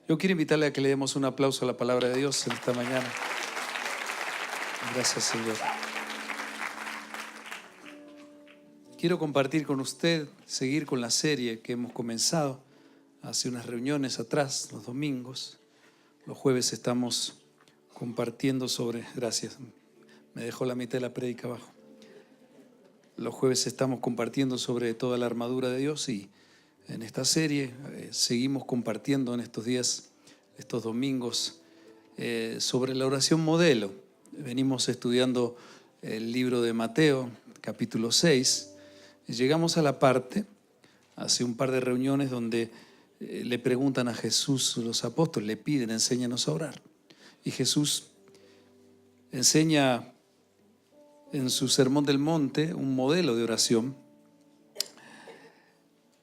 Yo quiero invitarle a que le demos un aplauso a la palabra de Dios en esta mañana. Gracias, Señor. Quiero compartir con usted, seguir con la serie que hemos comenzado hace unas reuniones atrás, los domingos. Los jueves estamos compartiendo sobre... Gracias, me dejó la mitad de la prédica abajo. Los jueves estamos compartiendo sobre toda la armadura de Dios y en esta serie seguimos compartiendo en estos días, estos domingos, sobre la oración modelo. Venimos estudiando el libro de Mateo, capítulo 6. Llegamos a la parte, hace un par de reuniones, donde le preguntan a Jesús, los apóstoles, le piden, enséñanos a orar. Y Jesús enseña en su Sermón del Monte un modelo de oración.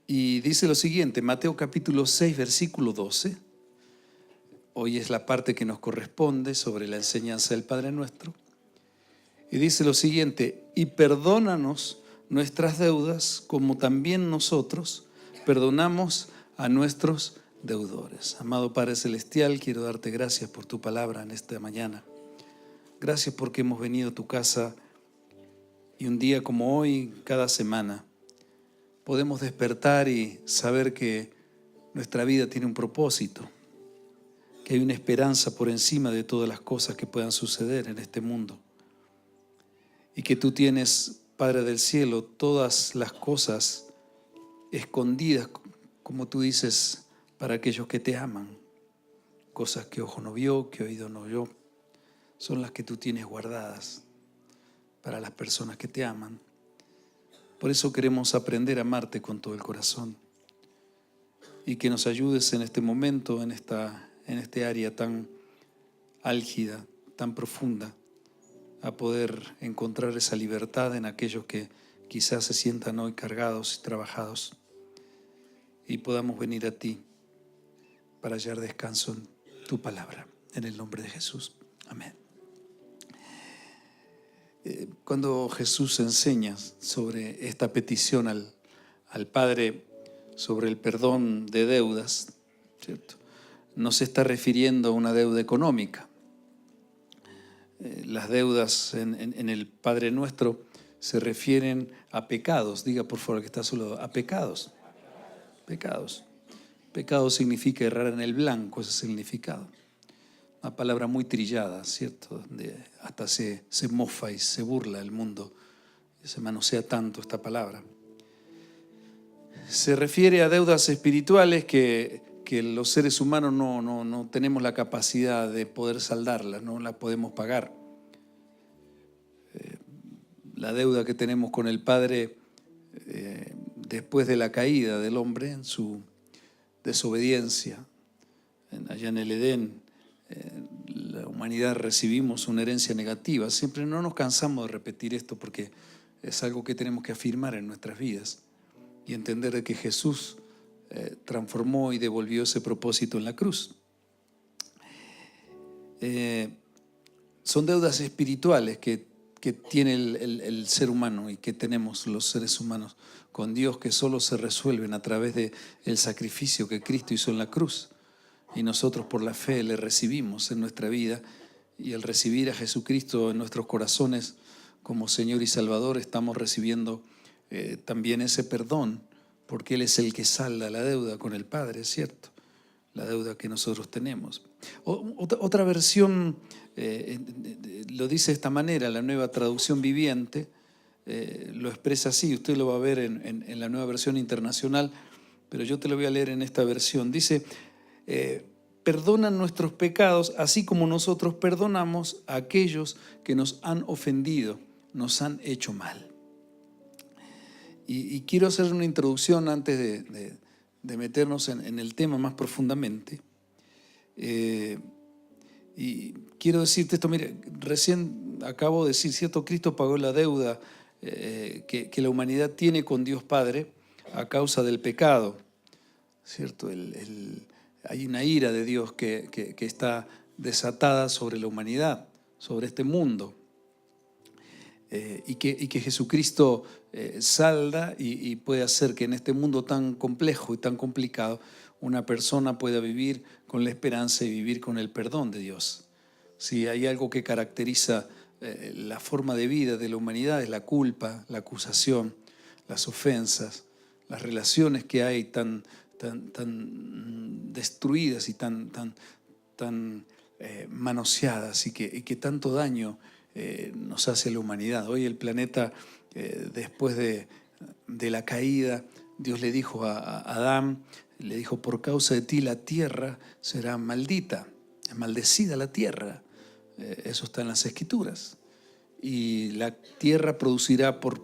Y dice lo siguiente, Mateo capítulo 6, versículo 12. Hoy es la parte que nos corresponde sobre la enseñanza del Padre Nuestro. Y dice lo siguiente, y perdónanos nuestras deudas como también nosotros perdonamos a nuestros deudores. Amado Padre Celestial, quiero darte gracias por tu palabra en esta mañana. Gracias porque hemos venido a tu casa y un día como hoy, cada semana, podemos despertar y saber que nuestra vida tiene un propósito, que hay una esperanza por encima de todas las cosas que puedan suceder en este mundo. Y que tú tienes, Padre del cielo, todas las cosas escondidas, como tú dices, para aquellos que te aman. Cosas que ojo no vio, que oído no oyó, son las que tú tienes guardadas para las personas que te aman. Por eso queremos aprender a amarte con todo el corazón y que nos ayudes en este momento, en este área tan álgida, tan profunda, a poder encontrar esa libertad en aquellos que quizás se sientan hoy cargados y trabajados y podamos venir a ti para hallar descanso en tu palabra. En el nombre de Jesús. Amén. Cuando Jesús enseña sobre esta petición al Padre sobre el perdón de deudas, ¿cierto? No se está refiriendo a una deuda económica. Las deudas en el Padre Nuestro se refieren a pecados. Diga por favor que está solo, a pecados. Pecados. Pecado significa errar en el blanco, ese es el significado. Una palabra muy trillada, ¿cierto? Donde hasta se mofa y se burla el mundo, se manosea tanto esta palabra. Se refiere a deudas espirituales que los seres humanos no tenemos la capacidad de poder saldarlas, no la podemos pagar. La deuda que tenemos con el Padre después de la caída del hombre en su desobediencia, allá en el Edén, la humanidad recibimos una herencia negativa. Siempre no nos cansamos de repetir esto porque es algo que tenemos que afirmar en nuestras vidas y entender de que Jesús transformó y devolvió ese propósito en la cruz. Son deudas espirituales que tiene el ser humano y que tenemos los seres humanos con Dios, que solo se resuelven a través del sacrificio que Cristo hizo en la cruz. Y nosotros por la fe le recibimos en nuestra vida, y al recibir a Jesucristo en nuestros corazones como Señor y Salvador, estamos recibiendo también ese perdón, porque Él es el que salda la deuda con el Padre, ¿cierto? La deuda que nosotros tenemos. Otra versión lo dice de esta manera, la Nueva Traducción Viviente lo expresa así, usted lo va a ver en la Nueva Versión Internacional, pero yo te lo voy a leer en esta versión. Dice, perdonan nuestros pecados, así como nosotros perdonamos a aquellos que nos han ofendido, nos han hecho mal. Y quiero hacer una introducción antes de meternos en el tema más profundamente. Y quiero decirte esto, mire, recién acabo de decir, ¿cierto? Cristo pagó la deuda que la humanidad tiene con Dios Padre a causa del pecado, ¿cierto? Hay una ira de Dios que está desatada sobre la humanidad, sobre este mundo. y que Jesucristo salda y puede hacer que en este mundo tan complejo y tan complicado una persona pueda vivir con la esperanza y vivir con el perdón de Dios. Si hay algo que caracteriza la forma de vida de la humanidad, es la culpa, la acusación, las ofensas, las relaciones que hay tan destruidas y tan manoseadas y que tanto daño nos hace a la humanidad. Hoy el planeta, después de la caída, Dios le dijo a Adán, le dijo: por causa de ti la tierra será maldita, maldecida la tierra. Eso está en las Escrituras. Y la tierra producirá por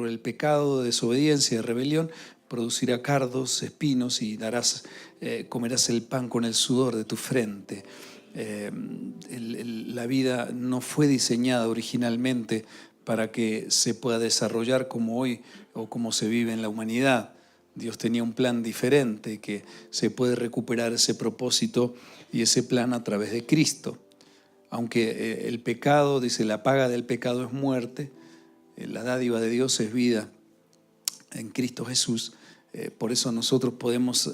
el pecado de desobediencia, de rebelión, producirá cardos, espinos, y comerás el pan con el sudor de tu frente. La vida no fue diseñada originalmente para que se pueda desarrollar como hoy o como se vive en la humanidad. Dios tenía un plan diferente, que se puede recuperar ese propósito y ese plan a través de Cristo. Aunque el pecado, dice, la paga del pecado es muerte, la dádiva de Dios es vida en Cristo Jesús. Por eso nosotros podemos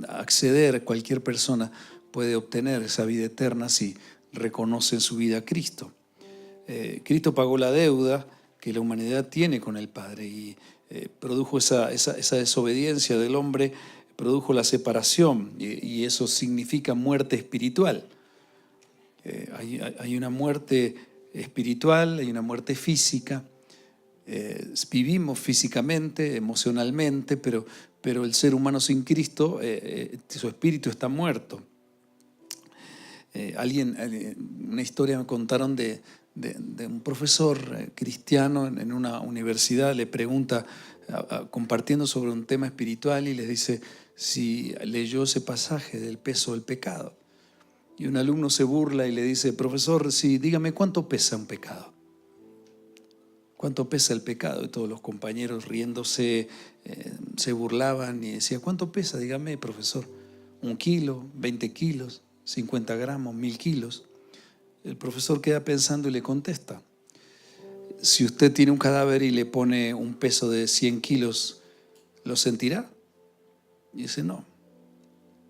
acceder, cualquier persona puede obtener esa vida eterna si reconoce en su vida a Cristo. Cristo pagó la deuda que la humanidad tiene con el Padre y produjo esa desobediencia del hombre, produjo la separación, y eso significa muerte espiritual. Hay una muerte espiritual, hay una muerte física. Vivimos físicamente, emocionalmente, pero el ser humano sin Cristo, su espíritu está muerto. Una historia me contaron de un profesor cristiano en una universidad. Le pregunta, compartiendo sobre un tema espiritual, y les dice si leyó ese pasaje del peso del pecado. Y un alumno se burla y le dice: profesor, sí, dígame, ¿cuánto pesa un pecado? ¿Cuánto pesa el pecado? Y todos los compañeros, riéndose, se burlaban y decían: ¿cuánto pesa? Dígame, profesor. 1 kilo, 20 kilos, 50 gramos, 1000 kilos. El profesor queda pensando y le contesta: si usted tiene un cadáver y le pone un peso de 100 kilos, ¿lo sentirá? Y dice: no.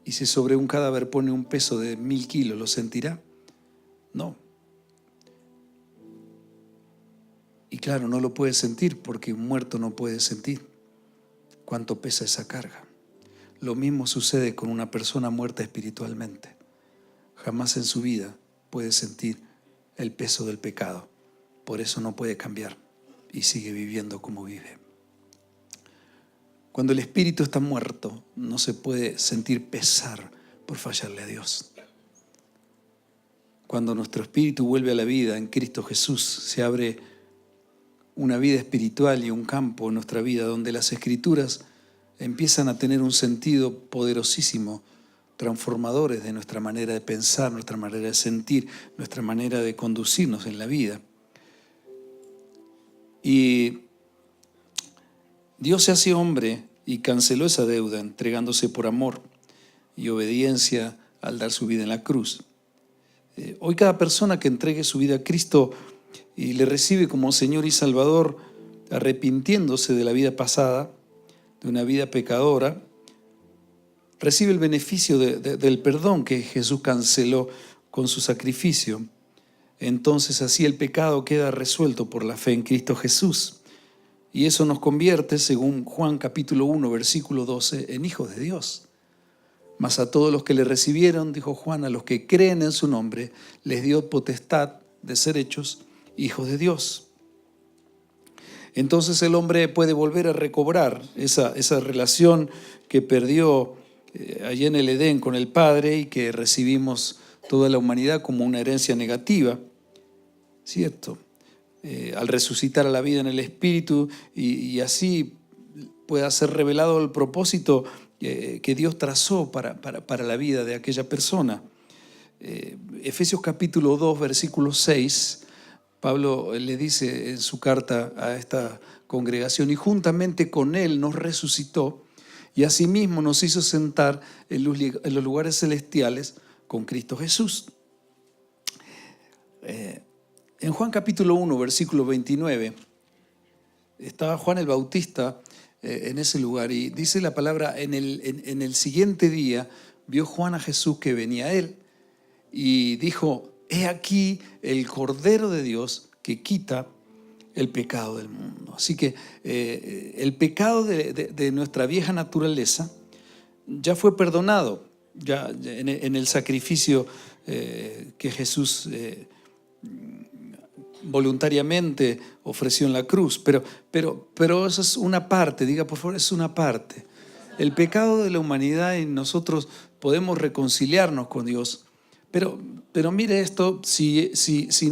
¿Y si sobre un cadáver pone un peso de 1000 kilos, lo sentirá? No. Y claro, no lo puede sentir porque un muerto no puede sentir cuánto pesa esa carga. Lo mismo sucede con una persona muerta espiritualmente. Jamás en su vida puede sentir el peso del pecado. Por eso no puede cambiar y sigue viviendo como vive. Cuando el espíritu está muerto, no se puede sentir pesar por fallarle a Dios. Cuando nuestro espíritu vuelve a la vida en Cristo Jesús, se abre una vida espiritual y un campo en nuestra vida donde las Escrituras empiezan a tener un sentido poderosísimo, transformadores de nuestra manera de pensar, nuestra manera de sentir, nuestra manera de conducirnos en la vida. Y Dios se hace hombre y canceló esa deuda, entregándose por amor y obediencia al dar su vida en la cruz. Hoy cada persona que entregue su vida a Cristo y le recibe como Señor y Salvador, arrepintiéndose de la vida pasada, de una vida pecadora, recibe el beneficio del perdón que Jesús canceló con su sacrificio. Entonces así el pecado queda resuelto por la fe en Cristo Jesús. Y eso nos convierte, según Juan capítulo 1, versículo 12, en hijos de Dios. Mas a todos los que le recibieron, dijo Juan, a los que creen en su nombre, les dio potestad de ser hechos hijos de Dios. Entonces el hombre puede volver a recobrar esa relación que perdió allí en el Edén con el Padre y que recibimos toda la humanidad como una herencia negativa, ¿cierto? Al resucitar a la vida en el Espíritu y así pueda ser revelado el propósito que Dios trazó para la vida de aquella persona. Efesios capítulo 2, versículo 6, Pablo le dice en su carta a esta congregación: y juntamente con Él nos resucitó y asimismo nos hizo sentar en los lugares celestiales con Cristo Jesús. En Juan capítulo 1, versículo 29, estaba Juan el Bautista en ese lugar y dice la palabra, en el siguiente día vio Juan a Jesús que venía a él y dijo, he aquí el Cordero de Dios que quita el pecado del mundo. Así que el pecado de nuestra vieja naturaleza ya fue perdonado, ya en el sacrificio que Jesús voluntariamente ofreció en la cruz. Pero eso es una parte, diga por favor, es una parte. El pecado de la humanidad y nosotros podemos reconciliarnos con Dios. Pero mire esto, si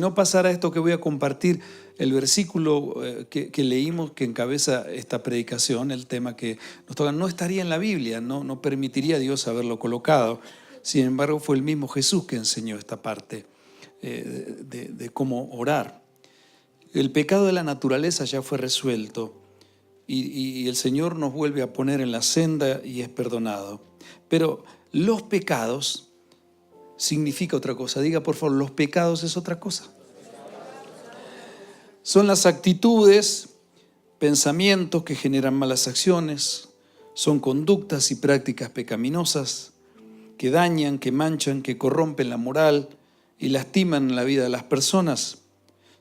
no pasara esto que voy a compartir, el versículo que leímos que encabeza esta predicación, el tema que nos toca, no estaría en la Biblia, no permitiría a Dios haberlo colocado. Sin embargo, fue el mismo Jesús que enseñó esta parte de cómo orar. El pecado de la naturaleza ya fue resuelto y el Señor nos vuelve a poner en la senda y es perdonado. Pero los pecados significa otra cosa. Diga por favor, los pecados es otra cosa. Son las actitudes, pensamientos que generan malas acciones, son conductas y prácticas pecaminosas que dañan, que manchan, que corrompen la moral y lastiman la vida de las personas.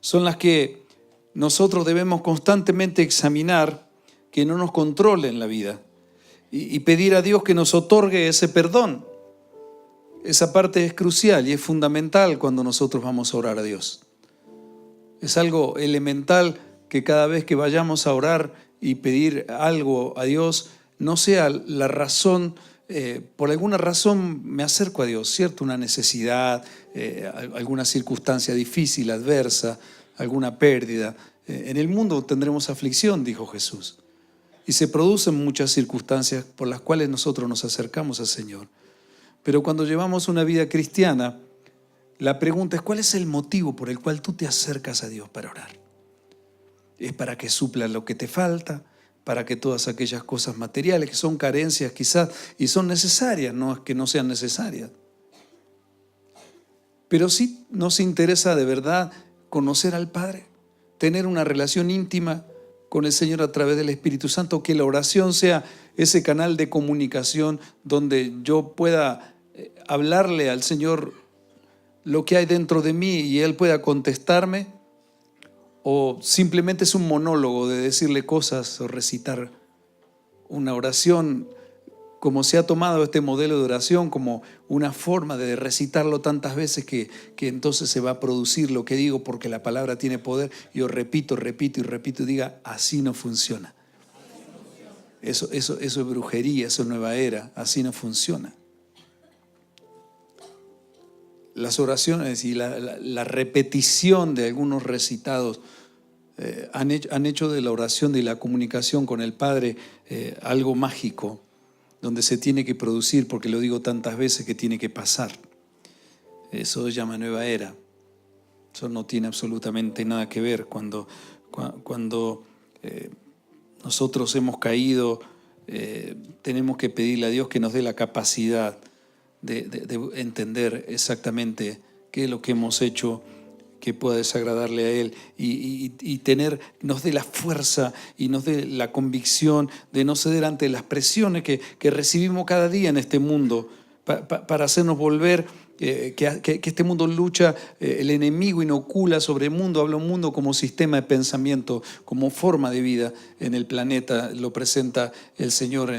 Son las que nosotros debemos constantemente examinar, que no nos controlen la vida y pedir a Dios que nos otorgue ese perdón. Esa parte es crucial y es fundamental cuando nosotros vamos a orar a Dios. Es algo elemental que cada vez que vayamos a orar y pedir algo a Dios, no sea la razón, por alguna razón me acerco a Dios, ¿cierto? Una necesidad, alguna circunstancia difícil, adversa, alguna pérdida. En el mundo tendremos aflicción, dijo Jesús. Y se producen muchas circunstancias por las cuales nosotros nos acercamos al Señor. Pero cuando llevamos una vida cristiana, la pregunta es, ¿cuál es el motivo por el cual tú te acercas a Dios para orar? ¿Es para que supla lo que te falta? ¿Para que todas aquellas cosas materiales que son carencias quizás y son necesarias, no es que no sean necesarias? Pero sí nos interesa de verdad conocer al Padre, tener una relación íntima con el Señor a través del Espíritu Santo, que la oración sea ese canal de comunicación donde yo pueda hablarle al Señor lo que hay dentro de mí y Él pueda contestarme, o simplemente es un monólogo de decirle cosas o recitar una oración, como se ha tomado este modelo de oración como una forma de recitarlo tantas veces que entonces se va a producir lo que digo porque la palabra tiene poder. Yo repito y diga, así no funciona. Eso es brujería, eso es nueva era, así no funciona. Las oraciones y la repetición de algunos recitados han hecho de la oración, de la comunicación con el Padre algo mágico, donde se tiene que producir, porque lo digo tantas veces que tiene que pasar. Eso se llama nueva era. Eso no tiene absolutamente nada que ver. Cuando nosotros hemos caído, tenemos que pedirle a Dios que nos dé la capacidad de entender exactamente qué es lo que hemos hecho que pueda desagradarle a Él y nos dé la fuerza y nos dé la convicción de no ceder ante las presiones que recibimos cada día en este mundo para hacernos volver, que este mundo lucha, el enemigo inocula sobre el mundo, habla un mundo como sistema de pensamiento, como forma de vida en el planeta, lo presenta el Señor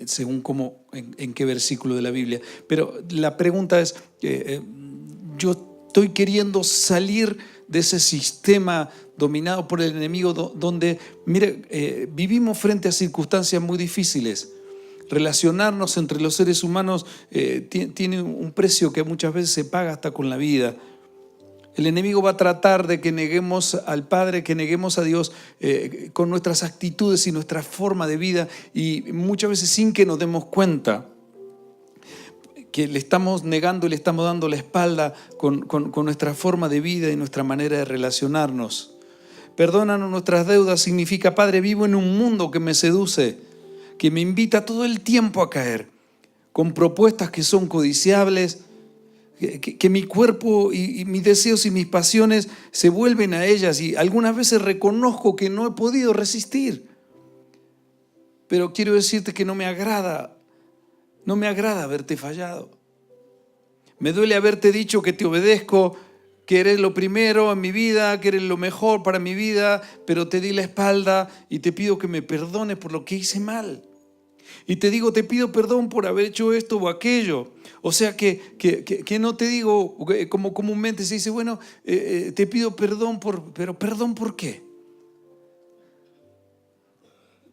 según en qué versículo de la Biblia. Pero la pregunta es, yo estoy queriendo salir de ese sistema dominado por el enemigo donde, mire, vivimos frente a circunstancias muy difíciles. Relacionarnos entre los seres humanos tiene un precio que muchas veces se paga hasta con la vida. El enemigo va a tratar de que neguemos al Padre, que neguemos a Dios con nuestras actitudes y nuestra forma de vida, y muchas veces sin que nos demos cuenta que le estamos negando y le estamos dando la espalda con nuestra forma de vida y nuestra manera de relacionarnos. Perdónanos nuestras deudas significa, Padre, vivo en un mundo que me seduce, que me invita todo el tiempo a caer, con propuestas que son codiciables, que mi cuerpo y mis deseos y mis pasiones se vuelven a ellas, y algunas veces reconozco que no he podido resistir. Pero quiero decirte que no me agrada haberte fallado. Me duele haberte dicho que te obedezco, que eres lo primero en mi vida, que eres lo mejor para mi vida, pero te di la espalda y te pido que me perdones por lo que hice mal. Y te digo, te pido perdón por haber hecho esto o aquello. O sea que no te digo, como comúnmente se dice, bueno, te pido perdón pero ¿perdón por qué?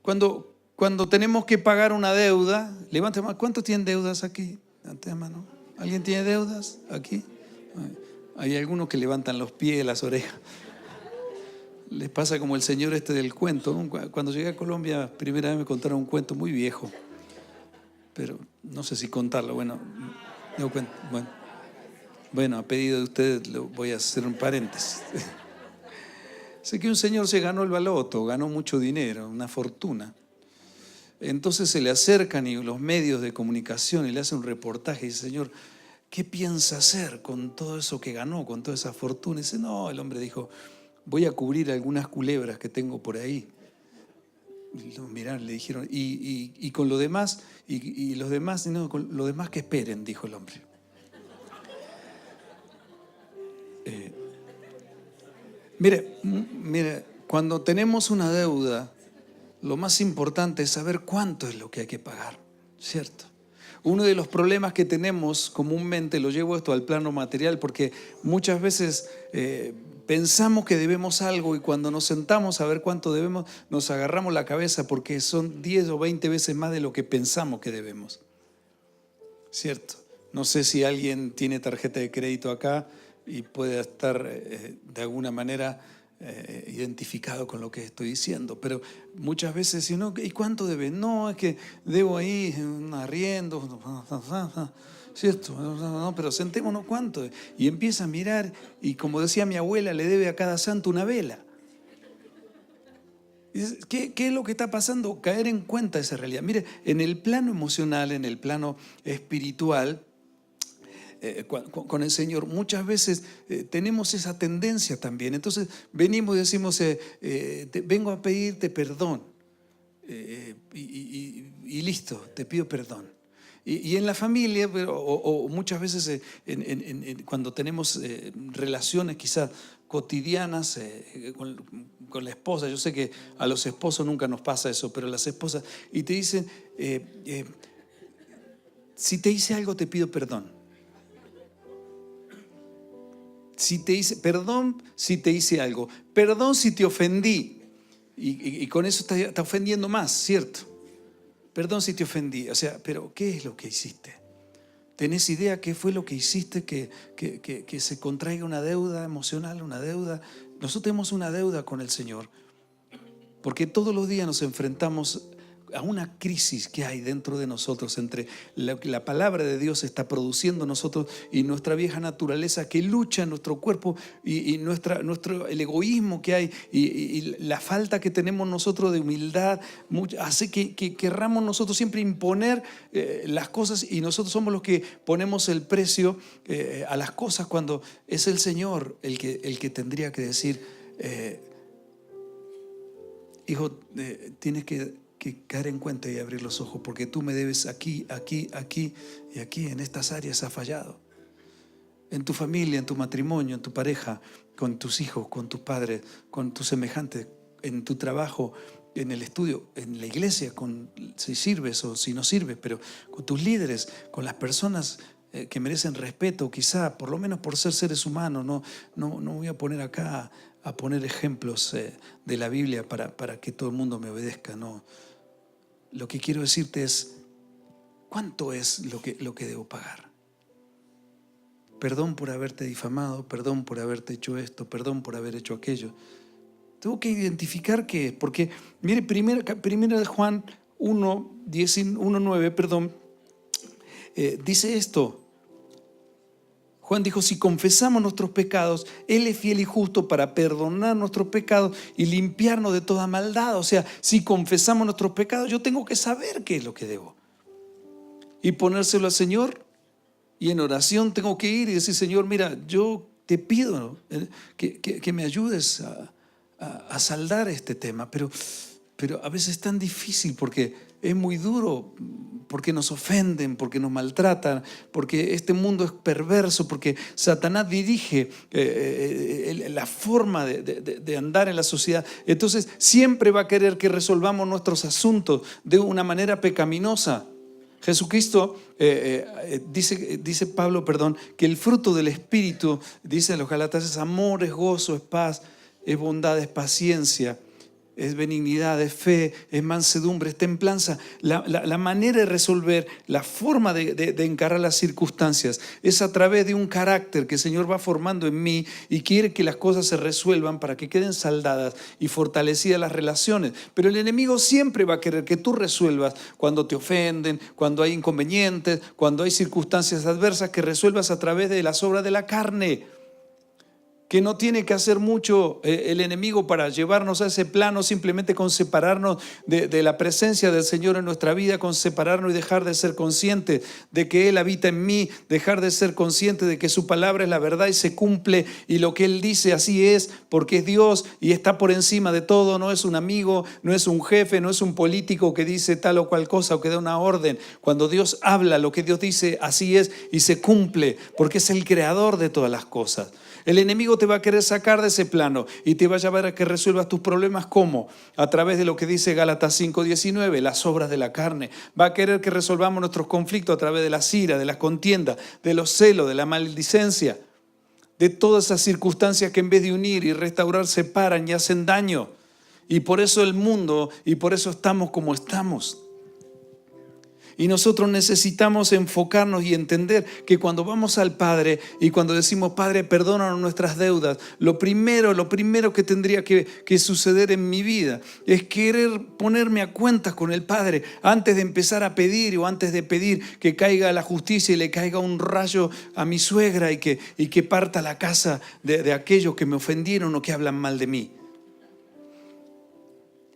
Cuando tenemos que pagar una deuda, levante mano. ¿Cuántos tienen deudas aquí? Levante mano. ¿Alguien tiene deudas aquí? Hay algunos que levantan los pies, las orejas. Les pasa como el señor este del cuento, ¿no? Cuando llegué a Colombia, primera vez me contaron un cuento muy viejo, pero no sé si contarlo. Bueno, a pedido de ustedes voy a hacer un paréntesis. Sé que un señor se ganó el baloto, ganó mucho dinero, una fortuna. Entonces se le acercan y los medios de comunicación y le hacen un reportaje y dice, señor, ¿qué piensa hacer con todo eso que ganó, con toda esa fortuna? Y dice, no, el hombre dijo, voy a cubrir algunas culebras que tengo por ahí. Y lo miraron, le dijeron, y con lo demás, y los demás, no, con lo demás que esperen, dijo el hombre. Mire, cuando tenemos una deuda, lo más importante es saber cuánto es lo que hay que pagar, ¿cierto? Uno de los problemas que tenemos comúnmente, lo llevo esto al plano material, porque muchas veces pensamos que debemos algo y cuando nos sentamos a ver cuánto debemos, nos agarramos la cabeza porque son 10 o 20 veces más de lo que pensamos que debemos, ¿cierto? No sé si alguien tiene tarjeta de crédito acá y puede estar de alguna manera identificado con lo que estoy diciendo, pero muchas veces si no, ¿y cuánto debe? No, es que debo ahí un arriendo, ¿cierto? No, pero sentémonos cuánto. Y empieza a mirar y como decía mi abuela, le debe a cada santo una vela. ¿Qué es lo que está pasando? Caer en cuenta de esa realidad. Mire, en el plano emocional, en el plano espiritual, con el Señor, muchas veces tenemos esa tendencia también. Entonces venimos y decimos, vengo a pedirte perdón y listo, te pido perdón. Y en la familia, o muchas veces cuando tenemos relaciones quizás cotidianas con la esposa, yo sé que a los esposos nunca nos pasa eso, pero a las esposas, y te dicen, si te hice algo te pido perdón. Si te hice, perdón si te hice algo, perdón si te ofendí, y con eso está ofendiendo más, ¿cierto? Perdón si te ofendí, o sea, pero ¿qué es lo que hiciste? ¿Tenés idea qué fue lo que hiciste que se contraiga una deuda emocional, una deuda? Nosotros tenemos una deuda con el Señor, porque todos los días nos enfrentamos a una crisis que hay dentro de nosotros entre la palabra de Dios está produciendo en nosotros y nuestra vieja naturaleza que lucha en nuestro cuerpo y el egoísmo que hay y la falta que tenemos nosotros de humildad hace que querramos nosotros siempre imponer las cosas y nosotros somos los que ponemos el precio a las cosas cuando es el Señor el que tendría que decir hijo, tienes que caer en cuenta y abrir los ojos porque tú me debes aquí y aquí en estas áreas has fallado. En tu familia, en tu matrimonio, en tu pareja, con tus hijos, con tus padres, con tus semejantes, en tu trabajo, en el estudio, en la iglesia, si sirves o si no sirves, pero con tus líderes, con las personas que merecen respeto, quizá por lo menos por ser seres humanos. No voy a poner acá a poner ejemplos de la Biblia para que todo el mundo me obedezca, no. Lo que quiero decirte es, ¿cuánto es lo que debo pagar? Perdón por haberte difamado, perdón por haberte hecho esto, perdón por haber hecho aquello. Tengo que identificar qué es, porque mire, primera de Juan 1:9, dice esto. Juan dijo, si confesamos nuestros pecados, Él es fiel y justo para perdonar nuestros pecados y limpiarnos de toda maldad. O sea, si confesamos nuestros pecados, yo tengo que saber qué es lo que debo y ponérselo al Señor Y en oración tengo que ir y decir, Señor, mira, yo te pido que me ayudes a saldar este tema, pero a veces es tan difícil porque es muy duro, porque nos ofenden, porque nos maltratan, porque este mundo es perverso, porque Satanás dirige la forma de andar en la sociedad. Entonces siempre va a querer que resolvamos nuestros asuntos de una manera pecaminosa. Jesucristo, dice Pablo, que el fruto del Espíritu, dice en los Gálatas, es amor, es gozo, es paz, es bondad, es paciencia, es benignidad, es fe, es mansedumbre, es templanza. La manera de resolver, la forma de encarar las circunstancias es a través de un carácter que el Señor va formando en mí y quiere que las cosas se resuelvan para que queden saldadas y fortalecidas las relaciones. Pero el enemigo siempre va a querer que tú resuelvas cuando te ofenden, cuando hay inconvenientes, cuando hay circunstancias adversas, que resuelvas a través de las obras de la carne. Que no tiene que hacer mucho el enemigo para llevarnos a ese plano, simplemente con separarnos de la presencia del Señor en nuestra vida, con separarnos y dejar de ser conscientes de que Él habita en mí, dejar de ser conscientes de que su palabra es la verdad y se cumple, y lo que Él dice así es, porque es Dios y está por encima de todo, no es un amigo, no es un jefe, no es un político que dice tal o cual cosa o que da una orden. Cuando Dios habla, lo que Dios dice así es y se cumple, porque es el creador de todas las cosas. El enemigo te va a querer sacar de ese plano y te va a llevar a que resuelvas tus problemas. ¿Cómo? A través de lo que dice Gálatas 5:19, las obras de la carne. Va a querer que resolvamos nuestros conflictos a través de la ira, de las contiendas, de los celos, de la maldicencia, de todas esas circunstancias que en vez de unir y restaurar separan y hacen daño. Y por eso el mundo, y por eso estamos como estamos. Y nosotros necesitamos enfocarnos y entender que cuando vamos al Padre y cuando decimos, Padre, perdónanos nuestras deudas, lo primero que tendría que suceder en mi vida es querer ponerme a cuentas con el Padre antes de empezar a pedir o antes de pedir que caiga la justicia y le caiga un rayo a mi suegra y que parta la casa de aquellos que me ofendieron o que hablan mal de mí.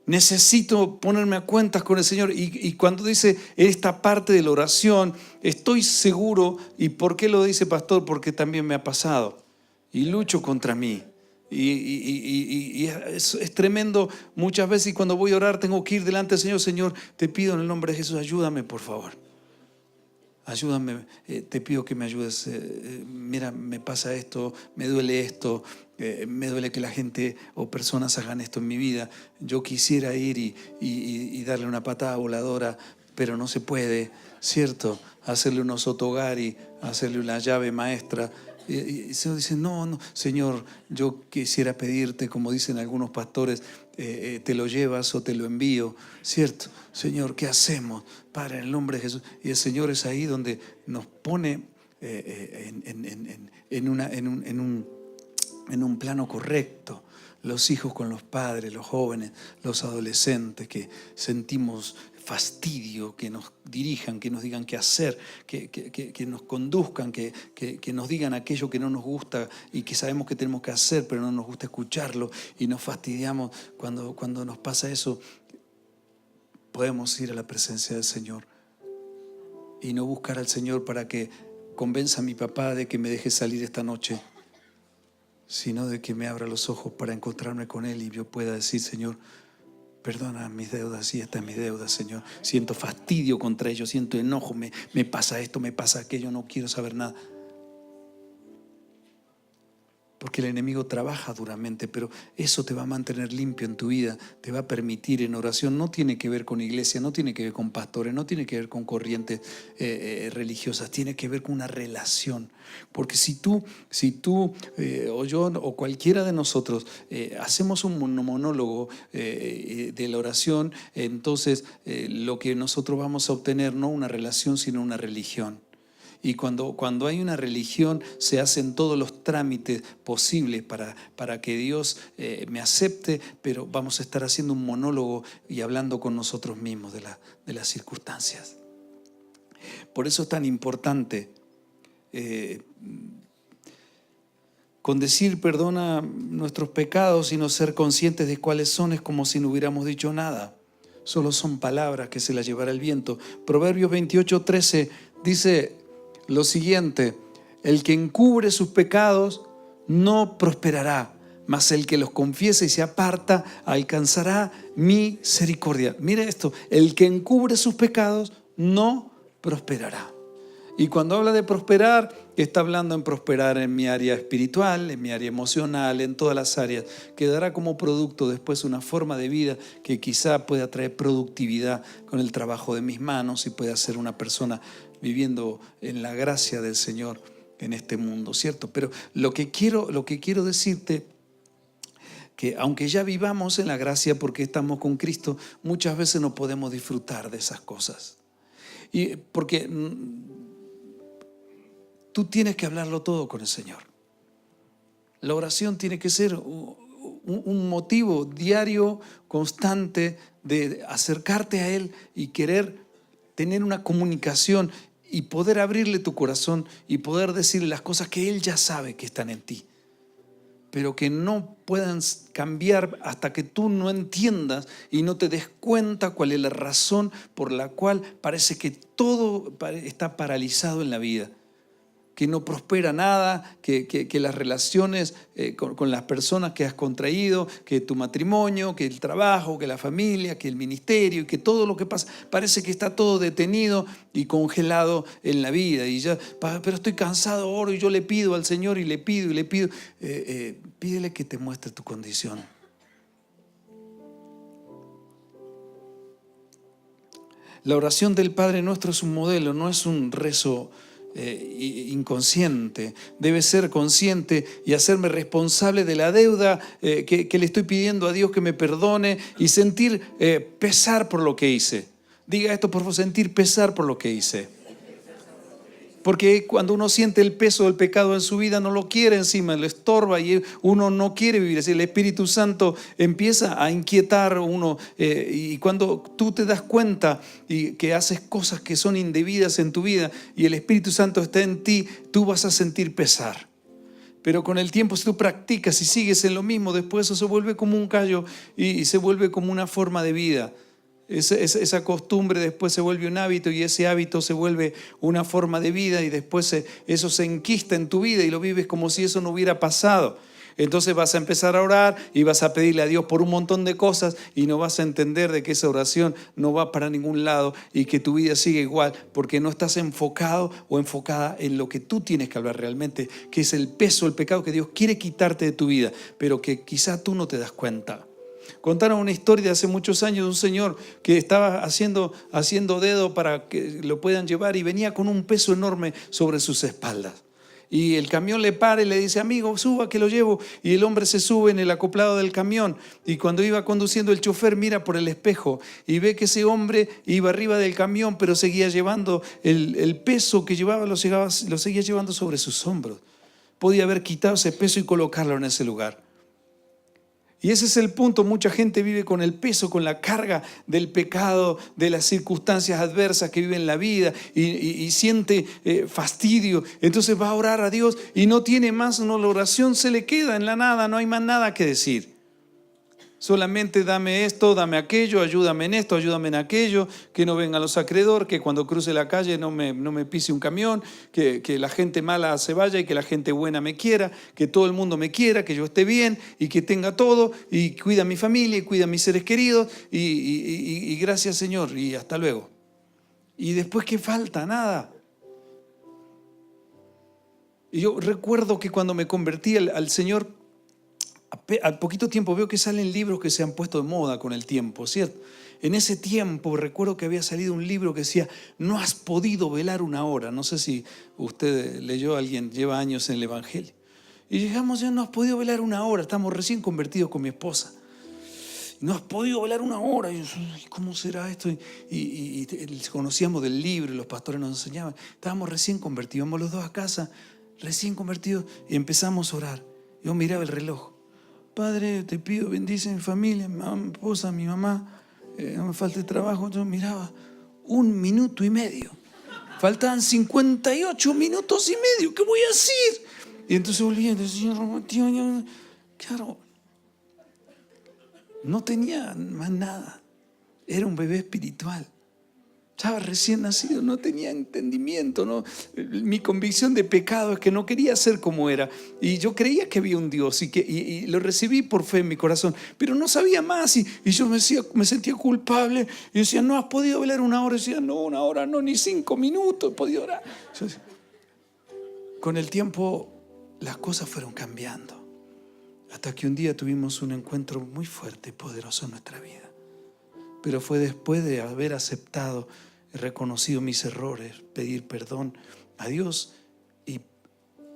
Necesito ponerme a cuentas con el Señor. Y cuando dice esta parte de la oración, estoy seguro. ¿Y por qué lo dice, pastor? Porque también me ha pasado. Y lucho contra mí. Y es tremendo muchas veces. Y cuando voy a orar tengo que ir delante del Señor. Señor, te pido en el nombre de Jesús, ayúdame por favor. Ayúdame, te pido que me ayudes. Mira, me pasa esto, me duele esto. Me duele que la gente o personas hagan esto en mi vida. Yo quisiera ir y darle una patada voladora, pero no se puede, ¿cierto? Hacerle un osotogari, hacerle una llave maestra. Y el Señor dice, no, Señor, yo quisiera pedirte, como dicen algunos pastores, te lo llevas o te lo envío, ¿cierto? Señor, ¿qué hacemos? Padre, en el nombre de Jesús. Y el Señor es ahí donde nos pone en un plano correcto. Los hijos con los padres, los jóvenes, los adolescentes que sentimos fastidio, que nos dirijan, que nos digan qué hacer, que nos conduzcan, que nos digan aquello que no nos gusta y que sabemos que tenemos que hacer, pero no nos gusta escucharlo y nos fastidiamos. Cuando nos pasa eso, podemos ir a la presencia del Señor y no buscar al Señor para que convenza a mi papá de que me deje salir esta noche, sino de que me abra los ojos para encontrarme con Él y yo pueda decir, Señor, perdona mis deudas y esta es mi deuda, Señor. Siento fastidio contra ellos, siento enojo, me pasa esto, me pasa aquello, no quiero saber nada. Porque el enemigo trabaja duramente, pero eso te va a mantener limpio en tu vida, te va a permitir en oración. No tiene que ver con iglesia, no tiene que ver con pastores, no tiene que ver con corrientes religiosas, tiene que ver con una relación. Porque si tú o yo o cualquiera de nosotros hacemos un monólogo de la oración, entonces lo que nosotros vamos a obtener no una relación, sino una religión. Y cuando hay una religión se hacen todos los trámites posibles para que Dios me acepte, pero vamos a estar haciendo un monólogo y hablando con nosotros mismos de las circunstancias. Por eso es tan importante con decir perdona nuestros pecados y no ser conscientes de cuáles son es como si no hubiéramos dicho nada. Solo son palabras que se las llevará el viento. Proverbios 28:13 dice lo siguiente: el que encubre sus pecados no prosperará, mas el que los confiesa y se aparta alcanzará misericordia. Mire esto: el que encubre sus pecados no prosperará. Y cuando habla de prosperar, está hablando en prosperar en mi área espiritual, en mi área emocional, en todas las áreas, que dará como producto después una forma de vida que quizá pueda traer productividad con el trabajo de mis manos y pueda ser una persona viviendo en la gracia del Señor en este mundo, ¿cierto? Pero lo que quiero decirte, que aunque ya vivamos en la gracia porque estamos con Cristo, muchas veces no podemos disfrutar de esas cosas. Y porque tú tienes que hablarlo todo con el Señor. La oración tiene que ser un motivo diario, constante, de acercarte a Él y querer tener una comunicación y poder abrirle tu corazón y poder decirle las cosas que Él ya sabe que están en ti, pero que no puedan cambiar hasta que tú no entiendas y no te des cuenta cuál es la razón por la cual parece que todo está paralizado en la vida, que no prospera nada, que las relaciones con las personas que has contraído, que tu matrimonio, que el trabajo, que la familia, que el ministerio, que todo lo que pasa, parece que está todo detenido y congelado en la vida. Y ya, pero estoy cansado, oro y yo le pido al Señor y le pido y le pido. Pídele que te muestre tu condición. La oración del Padre Nuestro es un modelo, no es un rezo inconsciente. Debe ser consciente y hacerme responsable de la deuda que le estoy pidiendo a Dios que me perdone y sentir pesar por lo que hice. Diga esto, por favor: sentir pesar por lo que hice. Porque cuando uno siente el peso del pecado en su vida, no lo quiere encima, le estorba y uno no quiere vivir así. El Espíritu Santo empieza a inquietar a uno y cuando tú te das cuenta y que haces cosas que son indebidas en tu vida y el Espíritu Santo está en ti, tú vas a sentir pesar. Pero con el tiempo, si tú practicas y sigues en lo mismo, después eso se vuelve como un callo y se vuelve como una forma de vida. Esa costumbre después se vuelve un hábito y ese hábito se vuelve una forma de vida y después eso se enquista en tu vida y lo vives como si eso no hubiera pasado. Entonces vas a empezar a orar y vas a pedirle a Dios por un montón de cosas y no vas a entender de que esa oración no va para ningún lado y que tu vida sigue igual porque no estás enfocado o enfocada en lo que tú tienes que hablar realmente, que es el peso, el pecado que Dios quiere quitarte de tu vida, pero que quizá tú no te das cuenta. Contaron una historia de hace muchos años de un señor que estaba haciendo dedo para que lo puedan llevar y venía con un peso enorme sobre sus espaldas. Y el camión le para y le dice: amigo, suba que lo llevo. Y el hombre se sube en el acoplado del camión y cuando iba conduciendo, el chofer mira por el espejo y ve que ese hombre iba arriba del camión, pero seguía llevando el peso que llevaba, lo seguía llevando sobre sus hombros. Podía haber quitado ese peso y colocarlo en ese lugar. Y ese es el punto: mucha gente vive con el peso, con la carga del pecado, de las circunstancias adversas que vive en la vida y siente fastidio. Entonces va a orar a Dios y no tiene más, la oración se le queda en la nada, no hay más nada que decir. Solamente dame esto, dame aquello, ayúdame en esto, ayúdame en aquello, que no vengan los acreedores, que cuando cruce la calle no me pise un camión, que la gente mala se vaya y que la gente buena me quiera, que todo el mundo me quiera, que yo esté bien y que tenga todo y cuida a mi familia y cuida a mis seres queridos y gracias, Señor, y hasta luego. Y después, ¿qué falta? Nada. Y yo recuerdo que cuando me convertí al Señor, al poquito tiempo veo que salen libros que se han puesto de moda con el tiempo, ¿cierto? En ese tiempo recuerdo que había salido un libro que decía: no has podido velar una hora. No sé si usted leyó, alguien lleva años en el Evangelio. Y llegamos ya: no has podido velar una hora. Estamos recién convertidos con mi esposa. No has podido velar una hora. Y yo, ¿cómo será esto? Y conocíamos del libro, los pastores nos enseñaban. Estábamos recién convertidos, íbamos los dos a casa, recién convertidos, y empezamos a orar. Yo miraba el reloj: Padre, te pido, bendice a mi familia, mi esposa, mi mamá, no me falte trabajo. Yo miraba 1 minuto y medio. Faltaban 58 minutos y medio. ¿Qué voy a hacer? Y entonces volví y decía: claro, no tenía más nada. Era un bebé espiritual. Estaba recién nacido, no tenía entendimiento, ¿no? Mi convicción de pecado es que no quería ser como era. Y yo creía que había un Dios y lo recibí por fe en mi corazón, pero no sabía más. Y yo me sentía culpable. Y decía, ¿no has podido velar una hora? Y decía, no, una hora no, ni 5 minutos he podido orar. Con el tiempo las cosas fueron cambiando. Hasta que un día tuvimos un encuentro muy fuerte y poderoso en nuestra vida. Pero fue después de haber aceptado y reconocido mis errores, pedir perdón a Dios y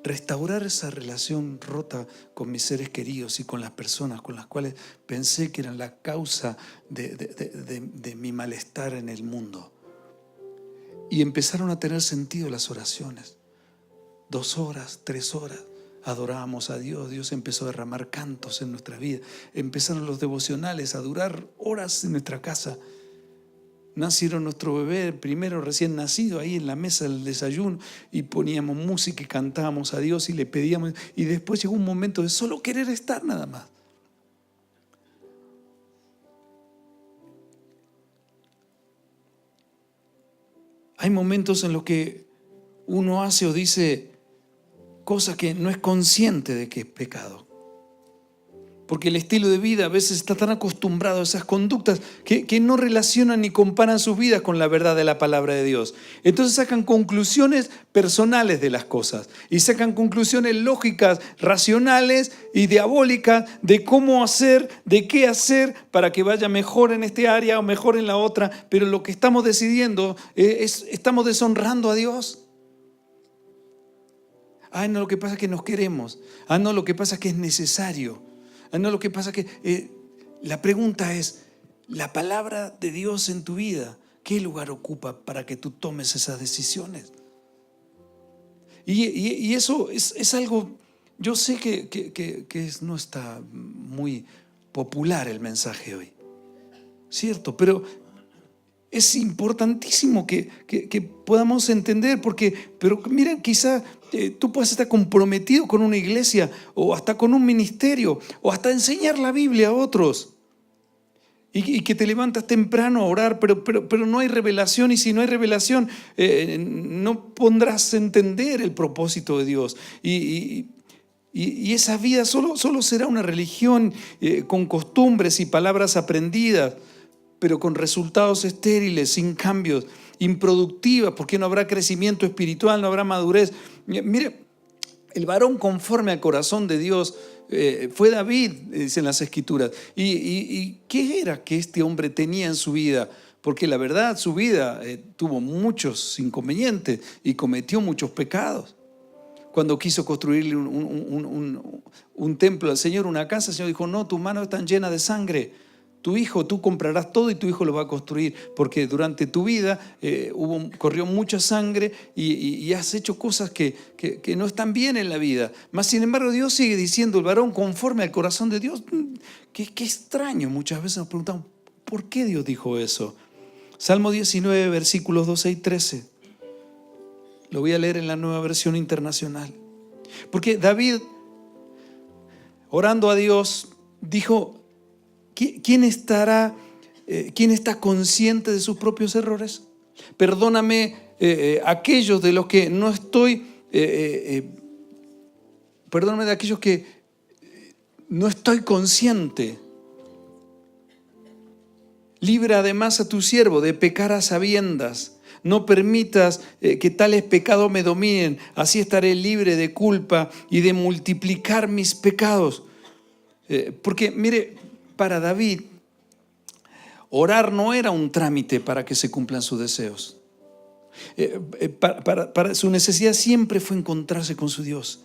restaurar esa relación rota con mis seres queridos y con las personas con las cuales pensé que eran la causa de mi malestar en el mundo. Y empezaron a tener sentido las oraciones. 2 horas, 3 horas. Adorábamos a Dios, Dios empezó a derramar cantos en nuestra vida, empezaron los devocionales a durar horas en nuestra casa. Nacieron nuestro bebé, primero recién nacido, ahí en la mesa del desayuno, y poníamos música y cantábamos a Dios y le pedíamos, y después llegó un momento de solo querer estar nada más. Hay momentos en los que uno hace o dice cosa que no es consciente de que es pecado. Porque el estilo de vida a veces está tan acostumbrado a esas conductas que no relacionan ni comparan sus vidas con la verdad de la palabra de Dios. Entonces sacan conclusiones personales de las cosas y sacan conclusiones lógicas, racionales y diabólicas de cómo hacer, de qué hacer para que vaya mejor en este área o mejor en la otra. Pero lo que estamos decidiendo estamos deshonrando a Dios. No, lo que pasa es que nos queremos. No, lo que pasa es que es necesario. No, lo que pasa es que la pregunta es, la palabra de Dios en tu vida, ¿qué lugar ocupa para que tú tomes esas decisiones? Y eso es algo, yo sé que no está muy popular el mensaje hoy, ¿cierto? Pero es importantísimo que podamos entender, pero miren, quizá tú puedas estar comprometido con una iglesia o hasta con un ministerio o hasta enseñar la Biblia a otros y que te levantas temprano a orar, pero no hay revelación, y si no hay revelación no podrás entender el propósito de Dios y esa vida solo será una religión con costumbres y palabras aprendidas, pero con resultados estériles, sin cambios, improductivas, porque no habrá crecimiento espiritual, no habrá madurez. Mire, el varón conforme al corazón de Dios fue David, dicen las Escrituras. ¿Y qué era que este hombre tenía en su vida? Porque la verdad, su vida tuvo muchos inconvenientes y cometió muchos pecados. Cuando quiso construirle un templo al Señor, una casa, el Señor dijo, no, tus manos están llenas de sangre. Tu hijo, tú comprarás todo y tu hijo lo va a construir, porque durante tu vida corrió mucha sangre y has hecho cosas que no están bien en la vida. Mas sin embargo Dios sigue diciendo, el varón conforme al corazón de Dios. Qué extraño, muchas veces nos preguntamos, ¿por qué Dios dijo eso? Salmo 19, versículos 12 y 13. Lo voy a leer en la Nueva Versión Internacional. Porque David, orando a Dios, dijo, ¿quién está consciente de sus propios errores? Perdóname aquellos de los que no estoy, perdóname de aquellos que no estoy consciente. Libra además a tu siervo de pecar a sabiendas. No permitas que tales pecados me dominen, así estaré libre de culpa y de multiplicar mis pecados. Porque mire, para David, orar no era un trámite para que se cumplan sus deseos. Para su necesidad siempre fue encontrarse con su Dios,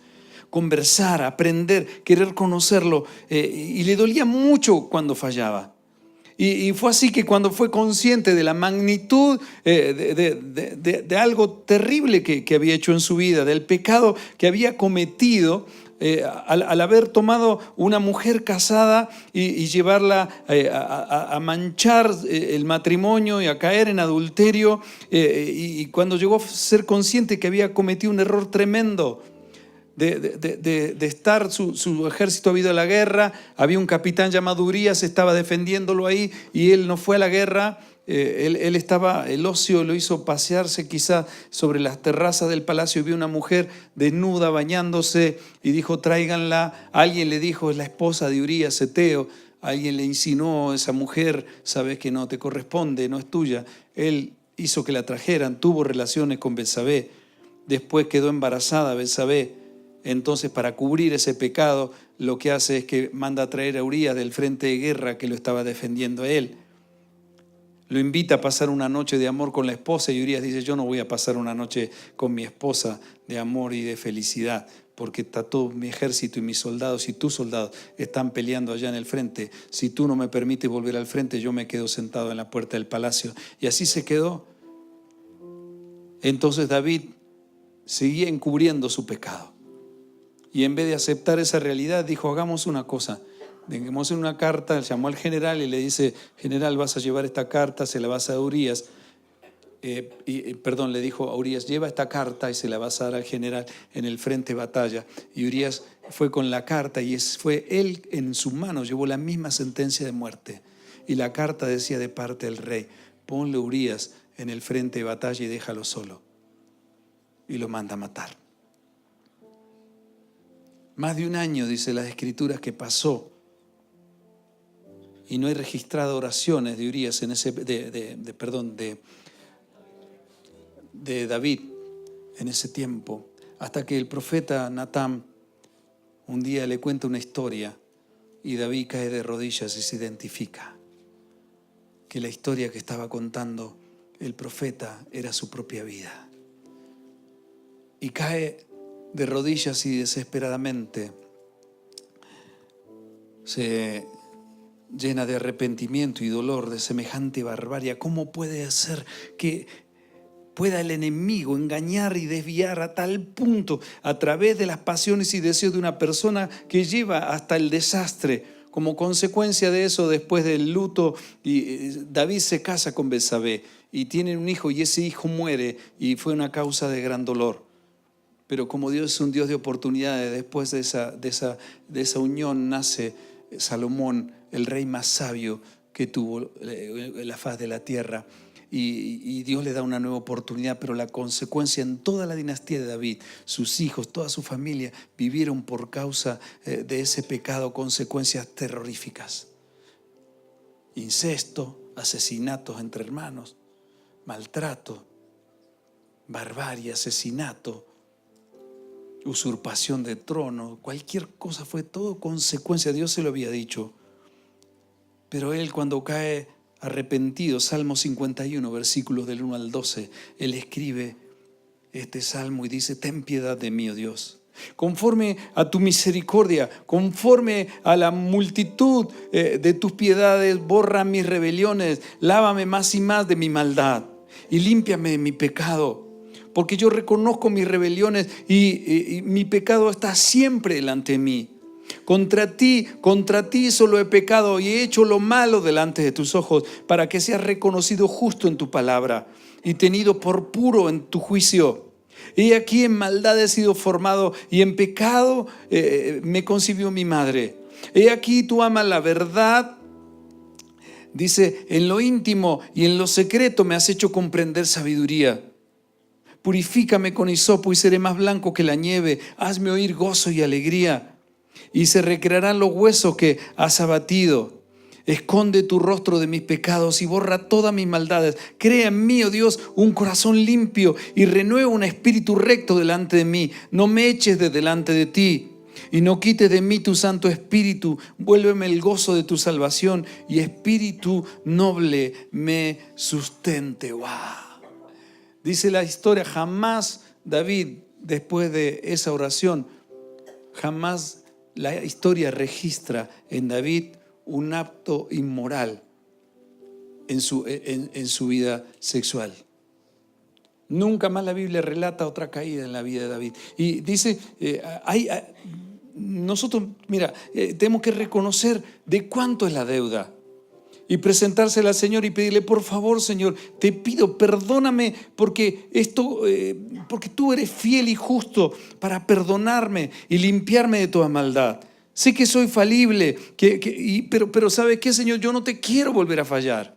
conversar, aprender, querer conocerlo, y le dolía mucho cuando fallaba. Y fue así que cuando fue consciente de la magnitud de algo terrible que había hecho en su vida, del pecado que había cometido, al haber tomado una mujer casada y llevarla a manchar el matrimonio y a caer en adulterio, y cuando llegó a ser consciente que había cometido un error tremendo, de estar, su ejército había ido a la guerra, había un capitán llamado Urías, estaba defendiéndolo ahí y él no fue a la guerra, Él estaba, el ocio lo hizo pasearse quizá sobre las terrazas del palacio y vio una mujer desnuda bañándose y dijo, tráiganla. Alguien le dijo, es la esposa de Urías Eteo. Alguien le insinuó, esa mujer, sabes que no te corresponde, no es tuya. Él hizo que la trajeran, tuvo relaciones con Betsabé. Después quedó embarazada Betsabé. Entonces, para cubrir ese pecado, lo que hace es que manda a traer a Urías del frente de guerra que lo estaba defendiendo a él. Lo invita a pasar una noche de amor con la esposa y Urías dice, yo no voy a pasar una noche con mi esposa de amor y de felicidad, porque está todo mi ejército y mis soldados y tus soldados están peleando allá en el frente. Si tú no me permites volver al frente, yo me quedo sentado en la puerta del palacio. Y así se quedó. Entonces David seguía encubriendo su pecado. Y en vez de aceptar esa realidad, dijo, hagamos una cosa. Dejemos una carta, llamó al general y le dice, general, vas a llevar esta carta, se la vas a dar a Urías. Le dijo a Urías, lleva esta carta y se la vas a dar al general en el frente de batalla. Y Urías fue con la carta y fue él en su mano, llevó la misma sentencia de muerte. Y la carta decía de parte del rey, ponle a Urías en el frente de batalla y déjalo solo. Y lo manda a matar. Más de un año, dice las Escrituras, que pasó y no hay registrado oraciones de Urías de David en ese tiempo, hasta que el profeta Natán un día le cuenta una historia y David cae de rodillas y se identifica que la historia que estaba contando el profeta era su propia vida. Y cae de rodillas y desesperadamente se llena de arrepentimiento y dolor de semejante barbarie. ¿Cómo puede ser que pueda el enemigo engañar y desviar a tal punto a través de las pasiones y deseos de una persona que lleva hasta el desastre? Como consecuencia de eso, después del luto, David se casa con Betsabé y tienen un hijo y ese hijo muere y fue una causa de gran dolor. Pero como Dios es un Dios de oportunidades, después de esa unión nace Salomón, el rey más sabio que tuvo la faz de la tierra. Y Dios le da una nueva oportunidad, pero la consecuencia en toda la dinastía de David, sus hijos, toda su familia, vivieron por causa de ese pecado consecuencias terroríficas. Incesto, asesinatos entre hermanos, maltrato, barbarie, asesinato, usurpación de trono, cualquier cosa, fue todo consecuencia. Dios se lo había dicho. Pero él, cuando cae arrepentido, Salmo 51, versículos del 1 al 12, él escribe este salmo y dice, ten piedad de mí, oh Dios, conforme a tu misericordia, conforme a la multitud de tus piedades, borra mis rebeliones, lávame más y más de mi maldad y límpiame de mi pecado. Porque yo reconozco mis rebeliones y mi pecado está siempre delante de mí. Contra ti solo he pecado y he hecho lo malo delante de tus ojos, para que seas reconocido justo en tu palabra y tenido por puro en tu juicio. He aquí en maldad he sido formado y en pecado me concibió mi madre. He aquí tú amas la verdad. Dice, en lo íntimo y en lo secreto me has hecho comprender sabiduría. Purifícame con hisopo y seré más blanco que la nieve. Hazme oír gozo y alegría, y se recrearán los huesos que has abatido. Esconde tu rostro de mis pecados y borra todas mis maldades. Crea en mí, oh Dios, un corazón limpio y renueva un espíritu recto delante de mí. No me eches de delante de ti y no quites de mí tu Santo Espíritu. Vuélveme el gozo de tu salvación y espíritu noble me sustente. ¡Wow! Dice la historia, jamás David, después de esa oración, jamás la historia registra en David un acto inmoral en su vida sexual. Nunca más la Biblia relata otra caída en la vida de David. Y dice, nosotros, tenemos que reconocer de cuánto es la deuda. Y presentársela al Señor y pedirle, por favor, Señor, te pido, perdóname porque tú eres fiel y justo para perdonarme y limpiarme de toda maldad. Sé que soy falible, pero ¿sabe qué, Señor? Yo no te quiero volver a fallar.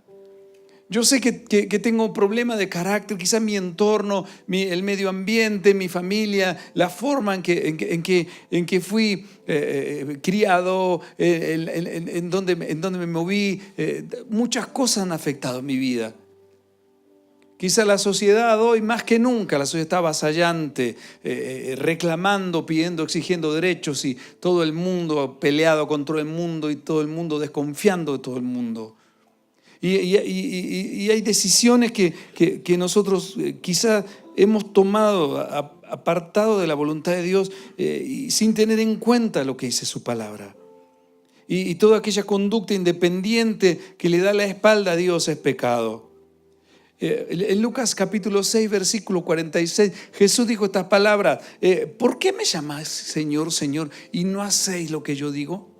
Yo sé que tengo problemas de carácter, quizás mi entorno, el medio ambiente, mi familia, la forma en que fui criado, en donde me moví, muchas cosas han afectado mi vida. Quizá la sociedad hoy más que nunca, la sociedad está avasallante, reclamando, pidiendo, exigiendo derechos y todo el mundo peleado contra el mundo y todo el mundo desconfiando de todo el mundo. Y hay decisiones que nosotros quizás hemos tomado apartado de la voluntad de Dios y sin tener en cuenta lo que dice su palabra. Y toda aquella conducta independiente que le da la espalda a Dios es pecado. En Lucas capítulo 6, versículo 46, Jesús dijo estas palabras: ¿por qué me llamáis Señor, Señor, y no hacéis lo que yo digo?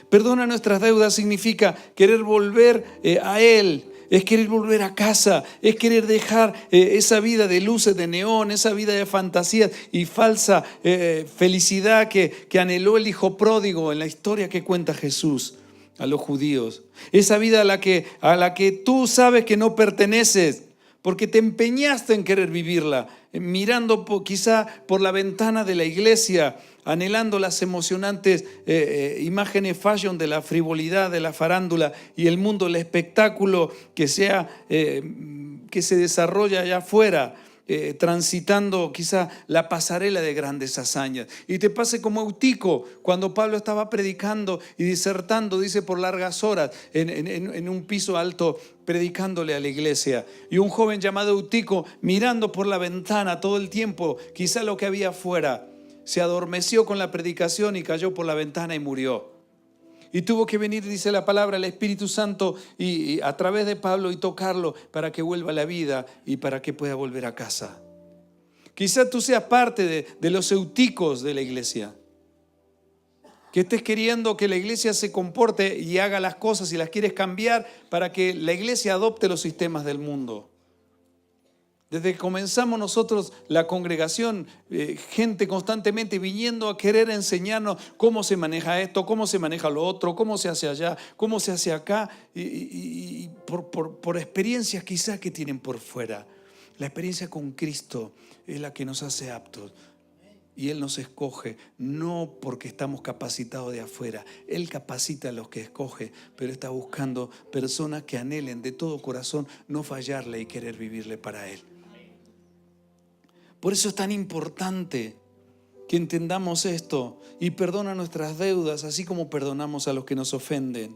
Perdona nuestras deudas significa querer volver a Él, es querer volver a casa, es querer dejar esa vida de luces de neón, esa vida de fantasías y falsa felicidad que anheló el hijo pródigo en la historia que cuenta Jesús a los judíos. Esa vida a la que tú sabes que no perteneces, porque te empeñaste en querer vivirla, mirando quizá por la ventana de la iglesia, anhelando las emocionantes imágenes fashion de la frivolidad, de la farándula y el mundo del espectáculo que se desarrolla allá afuera, transitando quizá la pasarela de grandes hazañas. Y te pase como Eutico, cuando Pablo estaba predicando y disertando, dice, por largas horas en un piso alto, predicándole a la iglesia. Y un joven llamado Eutico, mirando por la ventana todo el tiempo, quizá lo que había afuera, se adormeció con la predicación y cayó por la ventana y murió. Y tuvo que venir, dice la palabra, el Espíritu Santo y a través de Pablo y tocarlo para que vuelva a la vida y para que pueda volver a casa. Quizás tú seas parte de los euticos de la iglesia, que estés queriendo que la iglesia se comporte y haga las cosas y las quieres cambiar para que la iglesia adopte los sistemas del mundo. Desde que comenzamos nosotros la congregación, gente constantemente viniendo a querer enseñarnos cómo se maneja esto, cómo se maneja lo otro, cómo se hace allá, cómo se hace acá, y por experiencias quizás que tienen por fuera. La experiencia con Cristo es la que nos hace aptos. Y Él nos escoge, no porque estamos capacitados de afuera. Él capacita a los que escoge, pero está buscando personas que anhelen de todo corazón no fallarle y querer vivirle para Él. Por eso es tan importante que entendamos esto y perdona nuestras deudas, así como perdonamos a los que nos ofenden.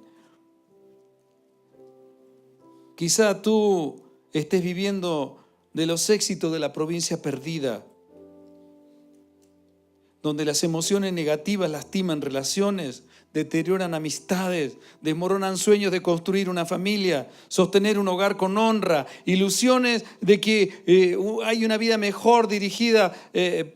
Quizá tú estés viviendo de los éxitos de la provincia perdida, donde las emociones negativas lastiman relaciones, deterioran amistades, desmoronan sueños de construir una familia, sostener un hogar con honra, ilusiones de que hay una vida mejor dirigida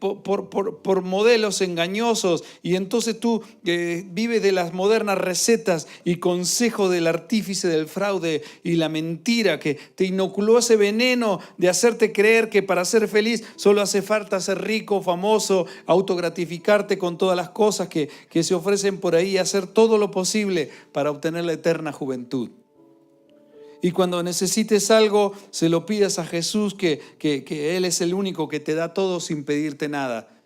por modelos engañosos, y entonces tú vives de las modernas recetas y consejos del artífice del fraude y la mentira que te inoculó ese veneno de hacerte creer que para ser feliz solo hace falta ser rico, famoso, autogratificarte con todas las cosas que se ofrecen por ahí, hacer todo lo posible para obtener la eterna juventud. Y cuando necesites algo, se lo pidas a Jesús, que Él es el único que te da todo sin pedirte nada.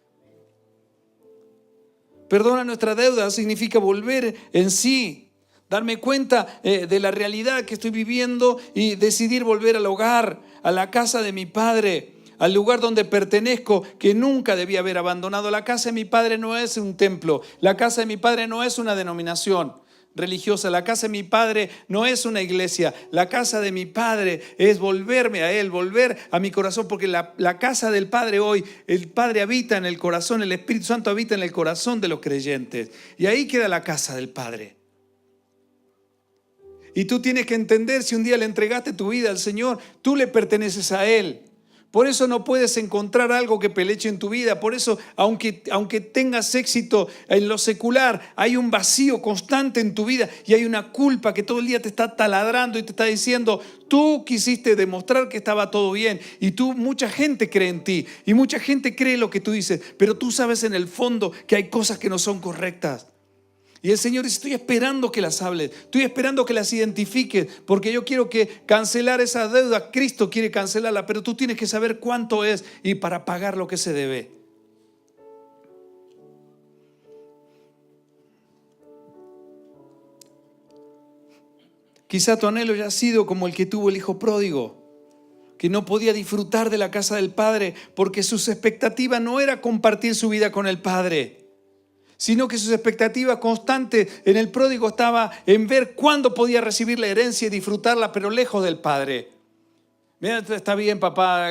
Perdona nuestra deuda significa volver en sí, darme cuenta de la realidad que estoy viviendo y decidir volver al hogar, a la casa de mi Padre, al lugar donde pertenezco, que nunca debía haber abandonado. La casa de mi Padre no es un templo, la casa de mi Padre no es una denominación religiosa, la casa de mi Padre no es una iglesia, la casa de mi Padre es volverme a Él, volver a mi corazón, porque la casa del Padre hoy, el Padre habita en el corazón, el Espíritu Santo habita en el corazón de los creyentes, y ahí queda la casa del Padre. Y tú tienes que entender, si un día le entregaste tu vida al Señor, tú le perteneces a Él. Por eso no puedes encontrar algo que peleche en tu vida. Por eso, aunque tengas éxito en lo secular, hay un vacío constante en tu vida y hay una culpa que todo el día te está taladrando y te está diciendo: tú quisiste demostrar que estaba todo bien, y mucha gente cree en ti y mucha gente cree lo que tú dices, pero tú sabes en el fondo que hay cosas que no son correctas. Y el Señor dice, estoy esperando que las hables, estoy esperando que las identifiques, porque yo quiero que cancelar esa deuda, Cristo quiere cancelarla, pero tú tienes que saber cuánto es y para pagar lo que se debe. Quizá tu anhelo ya ha sido como el que tuvo el hijo pródigo, que no podía disfrutar de la casa del Padre porque sus expectativas no era compartir su vida con el Padre, sino que sus expectativas constantes en el pródigo estaba en ver cuándo podía recibir la herencia y disfrutarla, pero lejos del Padre. Mira, está bien, papá,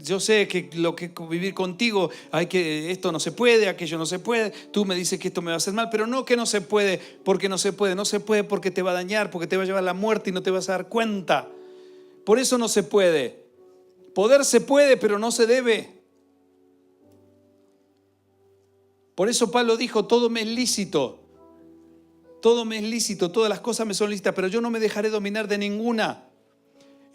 yo sé que lo que vivir contigo, esto no se puede, aquello no se puede, tú me dices que esto me va a hacer mal, pero no que no se puede porque no se puede porque te va a dañar, porque te va a llevar a la muerte y no te vas a dar cuenta. Por eso no se puede. Poder se puede, pero no se debe. Por eso Pablo dijo, todo me es lícito, todas las cosas me son lícitas, pero yo no me dejaré dominar de ninguna.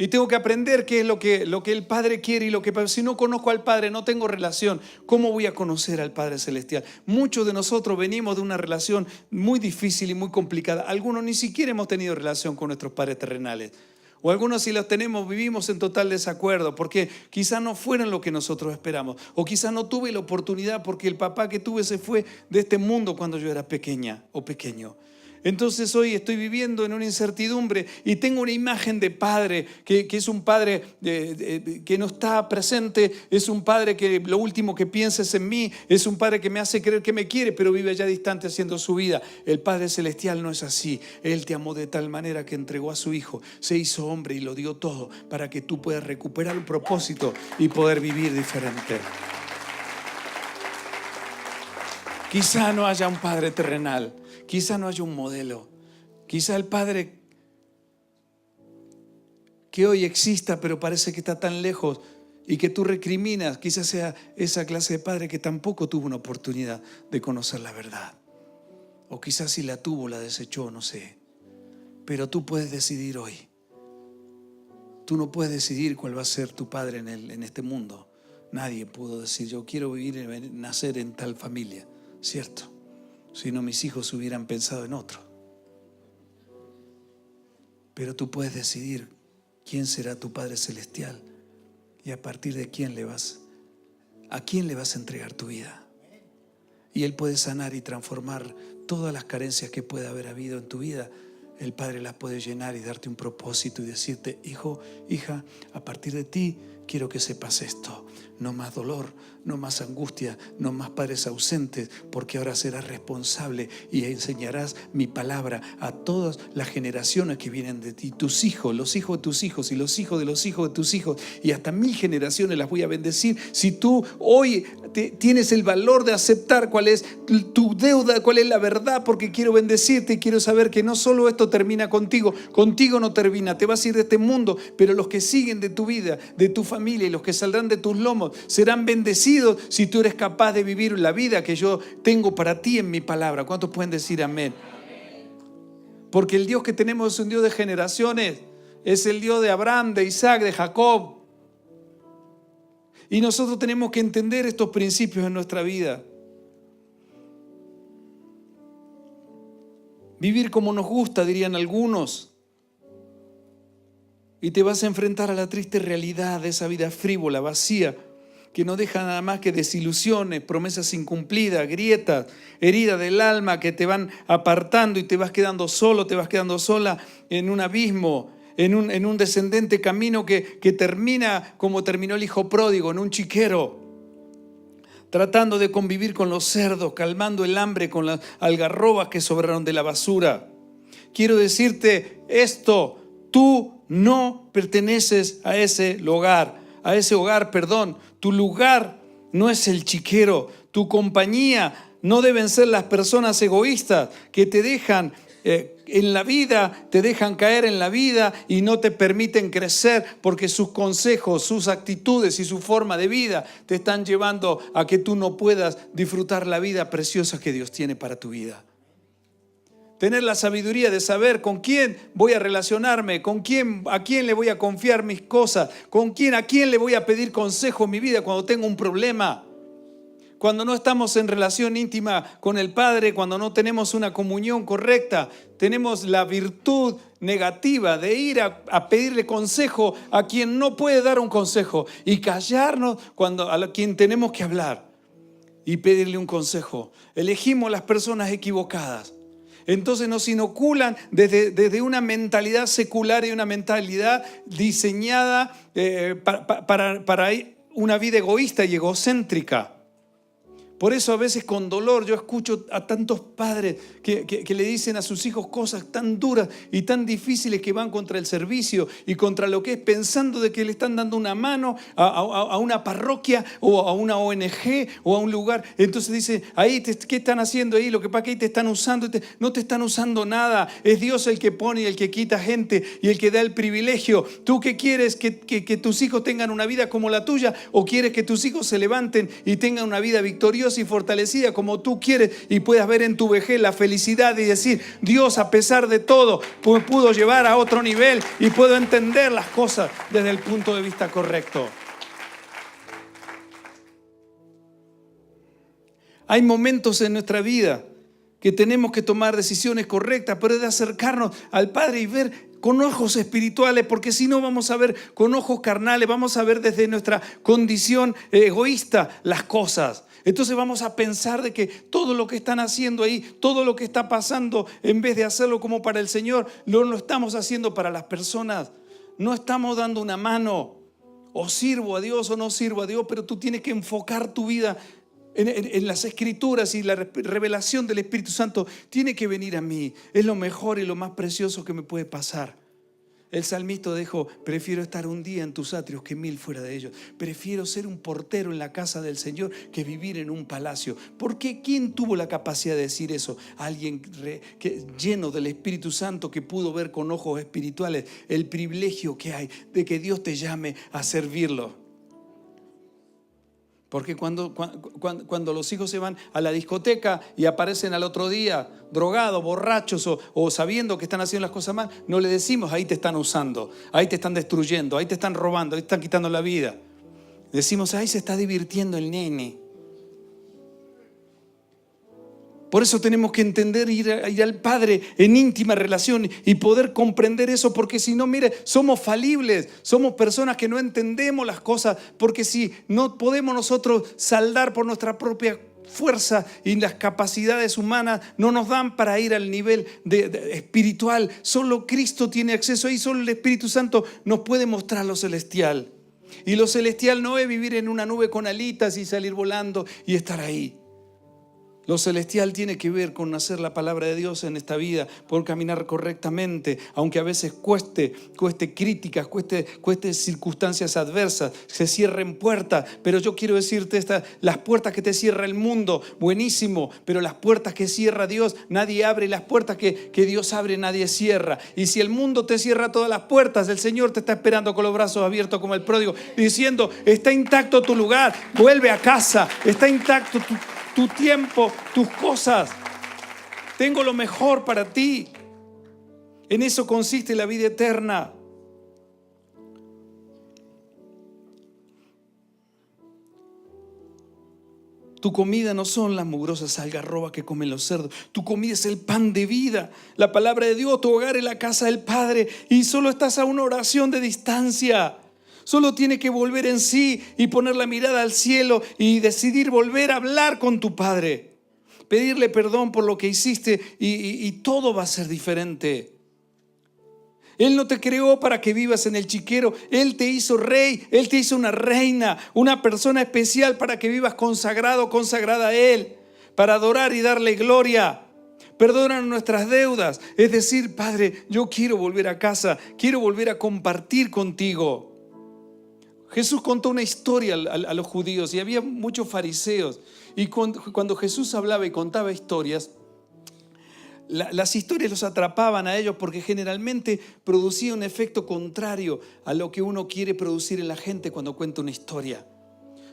Y tengo que aprender qué es lo que el Padre quiere y lo que... Si no conozco al Padre, no tengo relación, ¿cómo voy a conocer al Padre Celestial? Muchos de nosotros venimos de una relación muy difícil y muy complicada. Algunos ni siquiera hemos tenido relación con nuestros padres terrenales. O algunos si los tenemos, vivimos en total desacuerdo porque quizás no fueron lo que nosotros esperamos. O quizás no tuve la oportunidad porque el papá que tuve se fue de este mundo cuando yo era pequeña o pequeño. Entonces hoy estoy viviendo en una incertidumbre y tengo una imagen de padre que es un padre que no está presente, es un padre que lo último que piensa es en mí, es un padre que me hace creer que me quiere pero vive allá distante haciendo su vida. El Padre Celestial no es así. Él te amó de tal manera que entregó a su Hijo, se hizo hombre y lo dio todo para que tú puedas recuperar un propósito y poder vivir diferente. Quizá no haya un padre terrenal, quizá no haya un modelo, quizá el padre que hoy exista pero parece que está tan lejos y que tú recriminas, quizás sea esa clase de padre que tampoco tuvo una oportunidad de conocer la verdad. O quizás si la tuvo, la desechó, no sé. Pero tú puedes decidir hoy. Tú no puedes decidir cuál va a ser tu padre en este mundo. Nadie pudo decir, yo quiero nacer en tal familia. ¿Cierto? Si no, mis hijos hubieran pensado en otro. Pero tú puedes decidir quién será tu Padre Celestial y a partir de a quién le vas a entregar tu vida. Y Él puede sanar y transformar todas las carencias que pueda haber habido en tu vida. El Padre las puede llenar y darte un propósito y decirte, hijo, hija, a partir de ti quiero que sepas esto. No más dolor, no más angustia, no más padres ausentes, porque ahora serás responsable y enseñarás mi palabra a todas las generaciones que vienen de ti. Tus hijos, los hijos de tus hijos y los hijos de los hijos de tus hijos y hasta 1000 generaciones las voy a bendecir. Si tú hoy tienes el valor de aceptar cuál es tu deuda, cuál es la verdad, porque quiero bendecirte y quiero saber que no solo esto termina contigo no termina, te vas a ir de este mundo, pero los que siguen de tu vida, de tu familia y los que saldrán de tus lomos serán bendecidos si tú eres capaz de vivir la vida que yo tengo para ti en mi palabra. ¿Cuántos pueden decir amén? Porque el Dios que tenemos es un Dios de generaciones, es el Dios de Abraham, de Isaac, de Jacob. Y nosotros tenemos que entender estos principios en nuestra vida. Vivir como nos gusta, dirían algunos. Y te vas a enfrentar a la triste realidad de esa vida frívola, vacía, que no deja nada más que desilusiones, promesas incumplidas, grietas, heridas del alma que te van apartando y te vas quedando solo, te vas quedando sola en un abismo, en un descendente camino que termina como terminó el hijo pródigo, en un chiquero, tratando de convivir con los cerdos, calmando el hambre con las algarrobas que sobraron de la basura. Quiero decirte esto, tú no perteneces a ese hogar, tu lugar no es el chiquero, tu compañía no deben ser las personas egoístas que te dejan en la vida, te dejan caer en la vida y no te permiten crecer porque sus consejos, sus actitudes y su forma de vida te están llevando a que tú no puedas disfrutar la vida preciosa que Dios tiene para tu vida. Tener la sabiduría de saber con quién voy a relacionarme, a quién le voy a confiar mis cosas, a quién le voy a pedir consejo en mi vida cuando tengo un problema. Cuando no estamos en relación íntima con el Padre, cuando no tenemos una comunión correcta, tenemos la virtud negativa de ir a pedirle consejo a quien no puede dar un consejo y callarnos a quien tenemos que hablar y pedirle un consejo. Elegimos las personas equivocadas. Entonces nos inoculan desde una mentalidad secular y una mentalidad diseñada para una vida egoísta y egocéntrica. Por eso a veces con dolor yo escucho a tantos padres que le dicen a sus hijos cosas tan duras y tan difíciles que van contra el servicio y contra lo que es, pensando de que le están dando una mano a una parroquia o a una ONG o a un lugar. Entonces dice, ¿qué están haciendo ahí? Lo que pasa es que ahí te están usando. No te están usando nada. Es Dios el que pone y el que quita gente y el que da el privilegio. ¿Tú qué quieres? ¿Que tus hijos tengan una vida como la tuya? ¿O quieres que tus hijos se levanten y tengan una vida victoriosa y fortalecida como tú quieres y puedas ver en tu vejez la felicidad y decir, Dios a pesar de todo me pudo llevar a otro nivel y puedo entender las cosas desde el punto de vista correcto? Hay momentos en nuestra vida que tenemos que tomar decisiones correctas, pero es de acercarnos al Padre y ver con ojos espirituales, porque si no vamos a ver con ojos carnales, vamos a ver desde nuestra condición egoísta las cosas. Entonces vamos a pensar de que todo lo que están haciendo ahí, todo lo que está pasando, en vez de hacerlo como para el Señor, lo estamos haciendo para las personas. No estamos dando una mano. O sirvo a Dios o no sirvo a Dios, pero tú tienes que enfocar tu vida en las Escrituras, y la revelación del Espíritu Santo tiene que venir a mí. Es lo mejor y lo más precioso que me puede pasar. El salmista dijo, prefiero estar un día en tus atrios que 1000 fuera de ellos. Prefiero ser un portero en la casa del Señor que vivir en un palacio. ¿Por qué? ¿Quién tuvo la capacidad de decir eso? Alguien lleno del Espíritu Santo, que pudo ver con ojos espirituales el privilegio que hay de que Dios te llame a servirlo. Porque cuando los hijos se van a la discoteca y aparecen al otro día drogados, borrachos o sabiendo que están haciendo las cosas mal, no le decimos, ahí te están usando, ahí te están destruyendo, ahí te están robando, ahí te están quitando la vida. Decimos, ahí se está divirtiendo el nene. Por eso tenemos que entender, ir al Padre en íntima relación y poder comprender eso, porque si no, mire, somos falibles, somos personas que no entendemos las cosas, porque si no podemos nosotros saldar por nuestra propia fuerza y las capacidades humanas no nos dan para ir al nivel espiritual. Solo Cristo tiene acceso ahí, solo el Espíritu Santo nos puede mostrar lo celestial. Y lo celestial no es vivir en una nube con alitas y salir volando y estar ahí. Lo celestial tiene que ver con hacer la palabra de Dios en esta vida, por caminar correctamente, aunque a veces cueste críticas, cueste circunstancias adversas, se cierren puertas. Pero yo quiero decirte las puertas que te cierra el mundo, buenísimo, pero las puertas que cierra Dios, nadie abre, y las puertas que Dios abre, nadie cierra. Y si el mundo te cierra todas las puertas, el Señor te está esperando con los brazos abiertos como el pródigo, diciendo, está intacto tu lugar, vuelve a casa, está intacto tu tiempo, tus cosas. Tengo lo mejor para ti. En eso consiste la vida eterna. Tu comida no son las mugrosas algarrobas que comen los cerdos. Tu comida es el pan de vida, la palabra de Dios. Tu hogar es la casa del Padre, y solo estás a una oración de distancia. Solo tienes que volver en sí y poner la mirada al cielo y decidir volver a hablar con tu Padre. Pedirle perdón por lo que hiciste y todo va a ser diferente. Él no te creó para que vivas en el chiquero. Él te hizo rey, Él te hizo una reina, una persona especial para que vivas consagrado, consagrada a Él, para adorar y darle gloria. Perdona nuestras deudas. Es decir, Padre, yo quiero volver a casa, quiero volver a compartir contigo. Jesús contó una historia a los judíos, y había muchos fariseos. Y cuando Jesús hablaba y contaba historias, las historias los atrapaban a ellos, porque generalmente producía un efecto contrario a lo que uno quiere producir en la gente cuando cuenta una historia.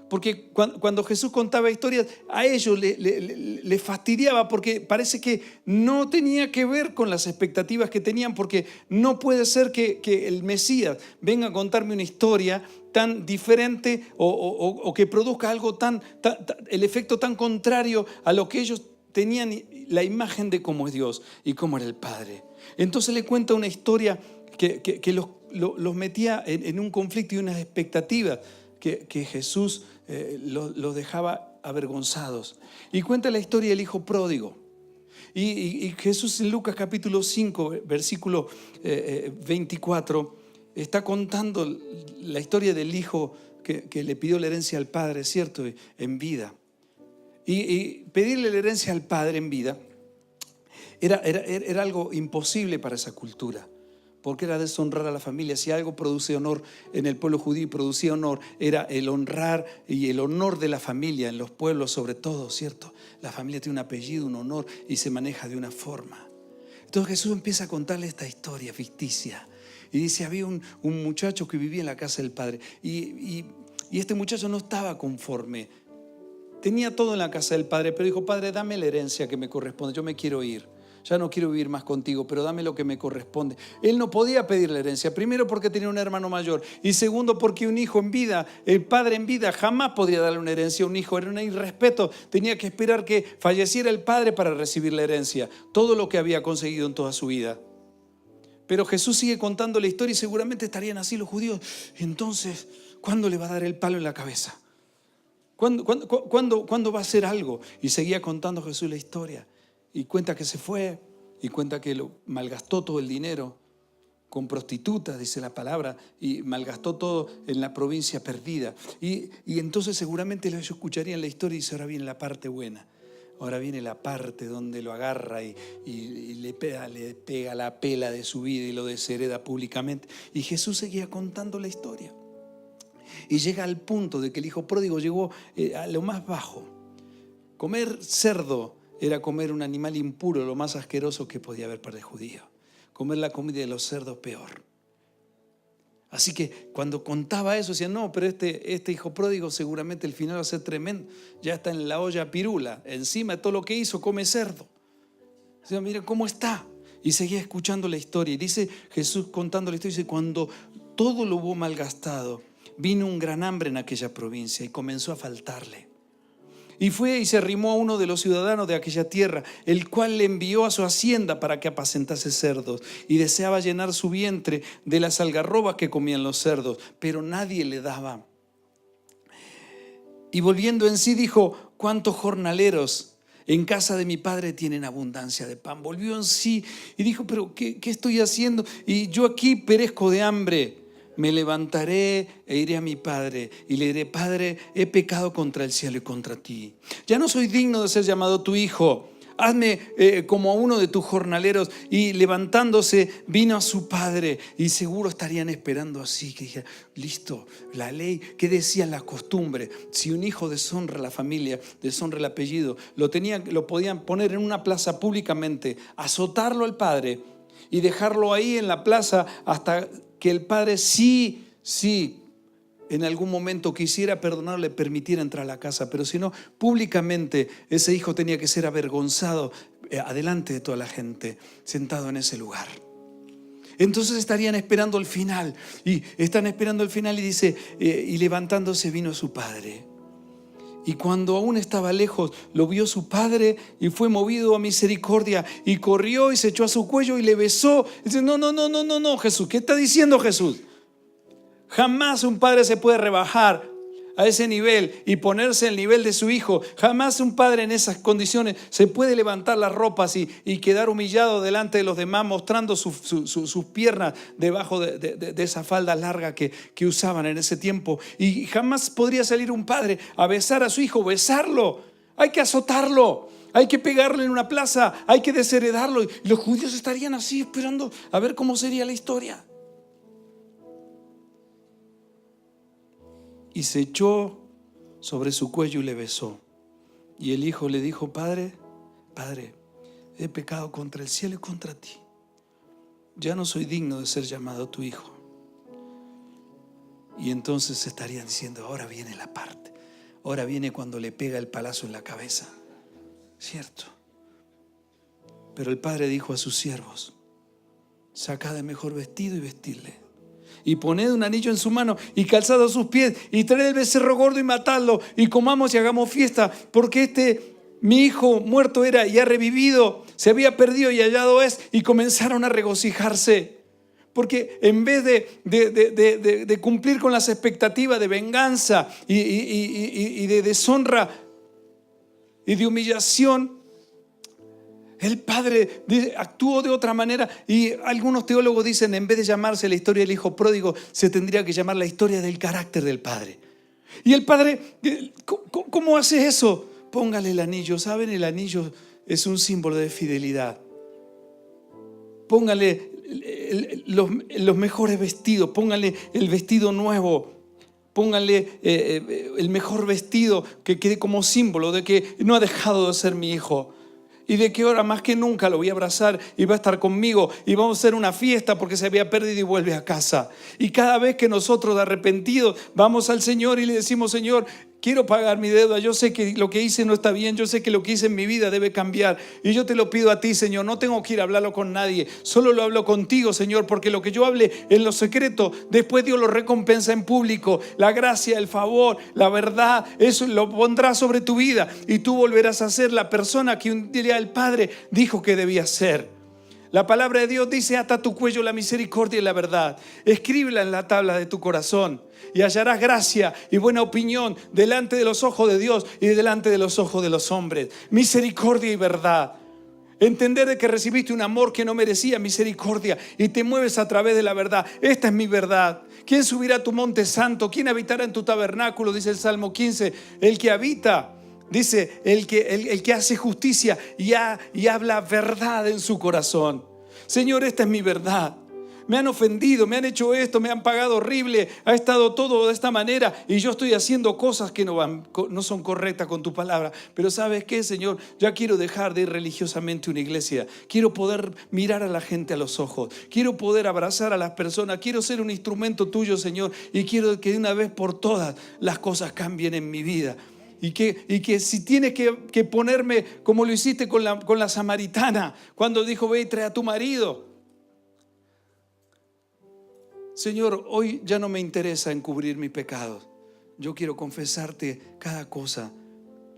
Porque cuando Jesús contaba historias, a ellos les fastidiaba porque parece que no tenía que ver con las expectativas que tenían, porque no puede ser que el Mesías venga a contarme una historia tan diferente o que produzca algo el efecto tan contrario a lo que ellos tenían, la imagen de cómo es Dios y cómo era el Padre. Entonces le cuenta una historia que los metía en un conflicto y unas expectativas que Jesús los dejaba avergonzados. Y cuenta la historia del hijo pródigo. Y Jesús en Lucas capítulo 5, versículo 24, está contando la historia del hijo que le pidió la herencia al padre, ¿cierto? En vida. Y pedirle la herencia al padre en vida era algo imposible para esa cultura, porque era deshonrar a la familia. Si algo produce honor en el pueblo judío y producía honor, era el honrar y el honor de la familia en los pueblos sobre todo, ¿cierto? La familia tiene un apellido, un honor y se maneja de una forma. Entonces Jesús empieza a contarle esta historia ficticia y dice, había un muchacho que vivía en la casa del padre y este muchacho no estaba conforme. Tenía todo en la casa del padre, pero dijo, padre, dame la herencia que me corresponde, yo me quiero ir. Ya no quiero vivir más contigo, pero dame lo que me corresponde. Él no podía pedir la herencia, primero porque tenía un hermano mayor y segundo porque un hijo en vida, el padre en vida jamás podría darle una herencia a un hijo, era un irrespeto, tenía que esperar que falleciera el padre para recibir la herencia, todo lo que había conseguido en toda su vida. Pero Jesús sigue contando la historia y seguramente estarían así los judíos. Entonces, ¿cuándo le va a dar el palo en la cabeza? ¿Cuándo va a hacer algo? Y seguía contando Jesús la historia. Y cuenta que se fue, y cuenta que malgastó todo el dinero con prostitutas, dice la palabra, y malgastó todo en la provincia perdida. Y entonces seguramente ellos escucharían la historia y dice, ahora viene la parte buena. Ahora viene la parte donde lo agarra y le pega la pela de su vida y lo deshereda públicamente. Y Jesús seguía contando la historia. Y llega al punto de que el hijo pródigo llegó a lo más bajo. Comer cerdo era comer un animal impuro, lo más asqueroso que podía haber para el judío. Comer la comida de los cerdos, peor. Así que cuando contaba eso, decían, no, pero este hijo pródigo seguramente el final va a ser tremendo. Ya está en la olla pirula, encima de todo lo que hizo, come cerdo. Decían, mira cómo está. Y seguía escuchando la historia. Y dice Jesús contando la historia, dice, cuando todo lo hubo malgastado, vino un gran hambre en aquella provincia y comenzó a faltarle. Y fue y se arrimó a uno de los ciudadanos de aquella tierra, el cual le envió a su hacienda para que apacentase cerdos, y deseaba llenar su vientre de las algarrobas que comían los cerdos, pero nadie le daba. Y volviendo en sí dijo, ¿cuántos jornaleros en casa de mi padre tienen abundancia de pan? Volvió en sí y dijo, pero ¿qué estoy haciendo? Y yo aquí perezco de hambre. Me levantaré e iré a mi padre y le diré, Padre, he pecado contra el cielo y contra ti. Ya no soy digno de ser llamado tu hijo. Hazme como a uno de tus jornaleros. Y levantándose vino a su padre. Y seguro estarían esperando así, que dijera, listo, la ley, ¿qué decía la costumbre? Si un hijo deshonra a la familia, deshonra el apellido, lo podían poner en una plaza públicamente, azotarlo al padre y dejarlo ahí en la plaza hasta que el padre sí, en algún momento quisiera perdonarle, permitiera entrar a la casa, pero si no, públicamente ese hijo tenía que ser avergonzado adelante de toda la gente, sentado en ese lugar. Entonces estarían esperando el final, y están esperando el final y dice, y levantándose vino su padre. Y cuando aún estaba lejos, lo vio su padre y fue movido a misericordia y corrió y se echó a su cuello y le besó. Y dice, no, Jesús, ¿qué está diciendo Jesús? Jamás un padre se puede rebajar a ese nivel y ponerse al nivel de su hijo. Jamás un padre en esas condiciones se puede levantar las ropas y quedar humillado delante de los demás, mostrando sus piernas debajo de esa falda larga que usaban en ese tiempo. Y jamás podría salir un padre a besar a su hijo, besarlo. Hay que azotarlo, hay que pegarle en una plaza, hay que desheredarlo. Y los judíos estarían así esperando a ver cómo sería la historia. Y se echó sobre su cuello y le besó. Y el hijo le dijo, Padre, he pecado contra el cielo y contra ti. Ya no soy digno de ser llamado tu hijo. Y entonces estarían diciendo, ahora viene la parte. Ahora viene cuando le pega el palazo en la cabeza. Cierto. Pero el padre dijo a sus siervos: sacad el mejor vestido y vestidle, y poned un anillo en su mano y calzad a sus pies, y traed el becerro gordo y matadlo, y comamos y hagamos fiesta, porque mi hijo muerto era y ha revivido, se había perdido y hallado es. Y comenzaron a regocijarse, porque en vez de cumplir con las expectativas de venganza y de deshonra y de humillación, el padre actuó de otra manera. Y algunos teólogos dicen, en vez de llamarse la historia del hijo pródigo, se tendría que llamar la historia del carácter del padre. Y el padre, ¿cómo hace eso? Póngale el anillo. ¿Saben? El anillo es un símbolo de fidelidad. Póngale los mejores vestidos, póngale el vestido nuevo, póngale el mejor vestido que quede como símbolo de que no ha dejado de ser mi hijo. Y de que ahora más que nunca lo voy a abrazar y va a estar conmigo y vamos a hacer una fiesta porque se había perdido y vuelve a casa. Y cada vez que nosotros arrepentidos vamos al Señor y le decimos: Señor, quiero pagar mi deuda, yo sé que lo que hice no está bien, yo sé que lo que hice en mi vida debe cambiar, y yo te lo pido a ti, Señor. No tengo que ir a hablarlo con nadie, solo lo hablo contigo, Señor, porque lo que yo hable en lo secreto, después Dios lo recompensa en público. La gracia, el favor, la verdad, eso lo pondrá sobre tu vida y tú volverás a ser la persona que un día el Padre dijo que debías ser. La palabra de Dios dice: ata a tu cuello la misericordia y la verdad, escríbela en la tabla de tu corazón, y hallarás gracia y buena opinión delante de los ojos de Dios y delante de los ojos de los hombres. Misericordia y verdad. Entender de que recibiste un amor que no merecía, misericordia, y te mueves a través de la verdad. Esta es mi verdad. ¿Quién subirá a tu monte santo? ¿Quién habitará en tu tabernáculo? Dice el Salmo 15. El que habita, dice, el que hace justicia y habla verdad en su corazón. Señor, esta es mi verdad. Me han ofendido, me han hecho esto, me han pagado horrible, ha estado todo de esta manera y yo estoy haciendo cosas que no son correctas con tu palabra. Pero ¿sabes qué, Señor? Ya quiero dejar de ir religiosamente a una iglesia. Quiero poder mirar a la gente a los ojos. Quiero poder abrazar a las personas. Quiero ser un instrumento tuyo, Señor. Y quiero que de una vez por todas las cosas cambien en mi vida. Y que si tienes que ponerme como lo hiciste con la samaritana, cuando dijo: ve y trae a tu marido. Señor, hoy ya no me interesa encubrir mis pecados. Yo quiero confesarte cada cosa,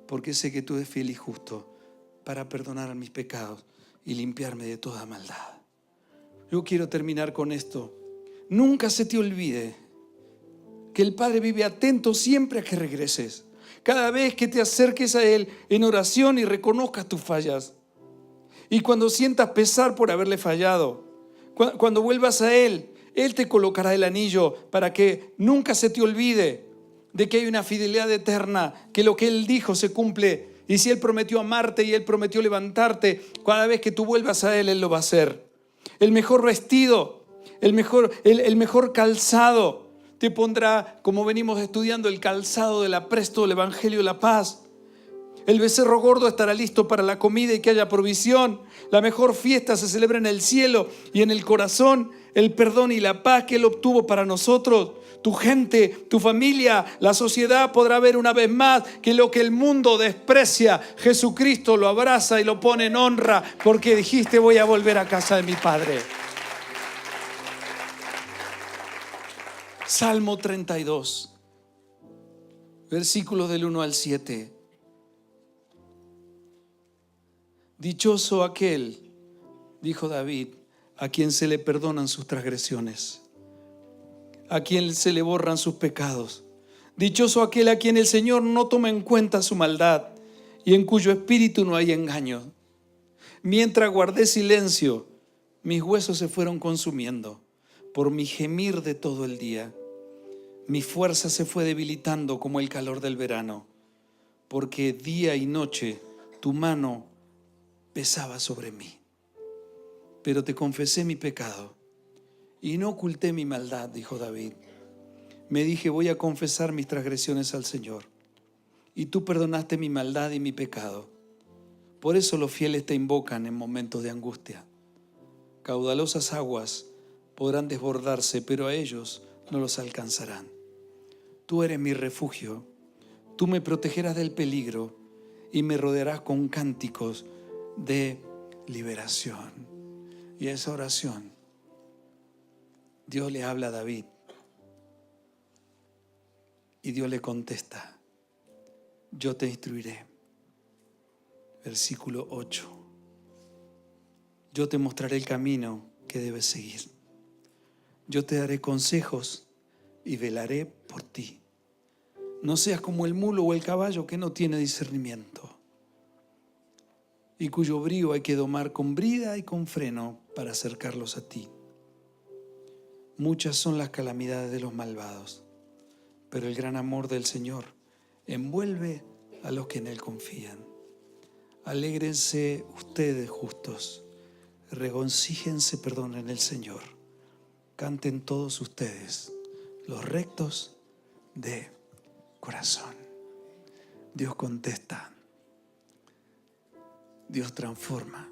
porque sé que tú eres fiel y justo para perdonar mis pecados y limpiarme de toda maldad. Yo quiero terminar con esto. Nunca se te olvide que el Padre vive atento siempre a que regreses. Cada vez que te acerques a Él en oración y reconozcas tus fallas. Y cuando sientas pesar por haberle fallado, cuando vuelvas a Él te colocará el anillo para que nunca se te olvide de que hay una fidelidad eterna, que lo que Él dijo se cumple. Y si Él prometió amarte y Él prometió levantarte, cada vez que tú vuelvas a Él lo va a hacer. El mejor vestido, el mejor calzado te pondrá, como venimos estudiando, el calzado del apresto del Evangelio de la paz. El becerro gordo estará listo para la comida y que haya provisión. La mejor fiesta se celebra en el cielo y en el corazón. El perdón y la paz que Él obtuvo para nosotros. Tu gente, tu familia, la sociedad podrá ver una vez más que lo que el mundo desprecia, Jesucristo lo abraza y lo pone en honra, porque dijiste: voy a volver a casa de mi Padre. Salmo 32, versículos del 1 al 7. Dichoso aquel, dijo David, a quien se le perdonan sus transgresiones, a quien se le borran sus pecados. Dichoso aquel a quien el Señor no toma en cuenta su maldad y en cuyo espíritu no hay engaño. Mientras guardé silencio, mis huesos se fueron consumiendo por mi gemir de todo el día. Mi fuerza se fue debilitando como el calor del verano, porque día y noche tu mano pesaba sobre mí. Pero te confesé mi pecado y no oculté mi maldad, dijo David. Me dije: voy a confesar mis transgresiones al Señor, y tú perdonaste mi maldad y mi pecado. Por eso los fieles te invocan en momentos de angustia. Caudalosas aguas podrán desbordarse, pero a ellos no los alcanzarán. Tú eres mi refugio, Tú me protegerás del peligro y me rodearás con cánticos de liberación. Y esa oración, Dios le habla a David y Dios le contesta: yo te instruiré. Versículo 8. Yo te mostraré el camino que debes seguir. Yo te daré consejos y velaré por ti. No seas como el mulo o el caballo que no tiene discernimiento y cuyo brío hay que domar con brida y con freno para acercarlos a ti. Muchas son las calamidades de los malvados, pero el gran amor del Señor envuelve a los que en Él confían. Alégrense ustedes justos, regocíjense, en el Señor. Canten todos ustedes, los rectos de corazón. Dios contesta, Dios transforma,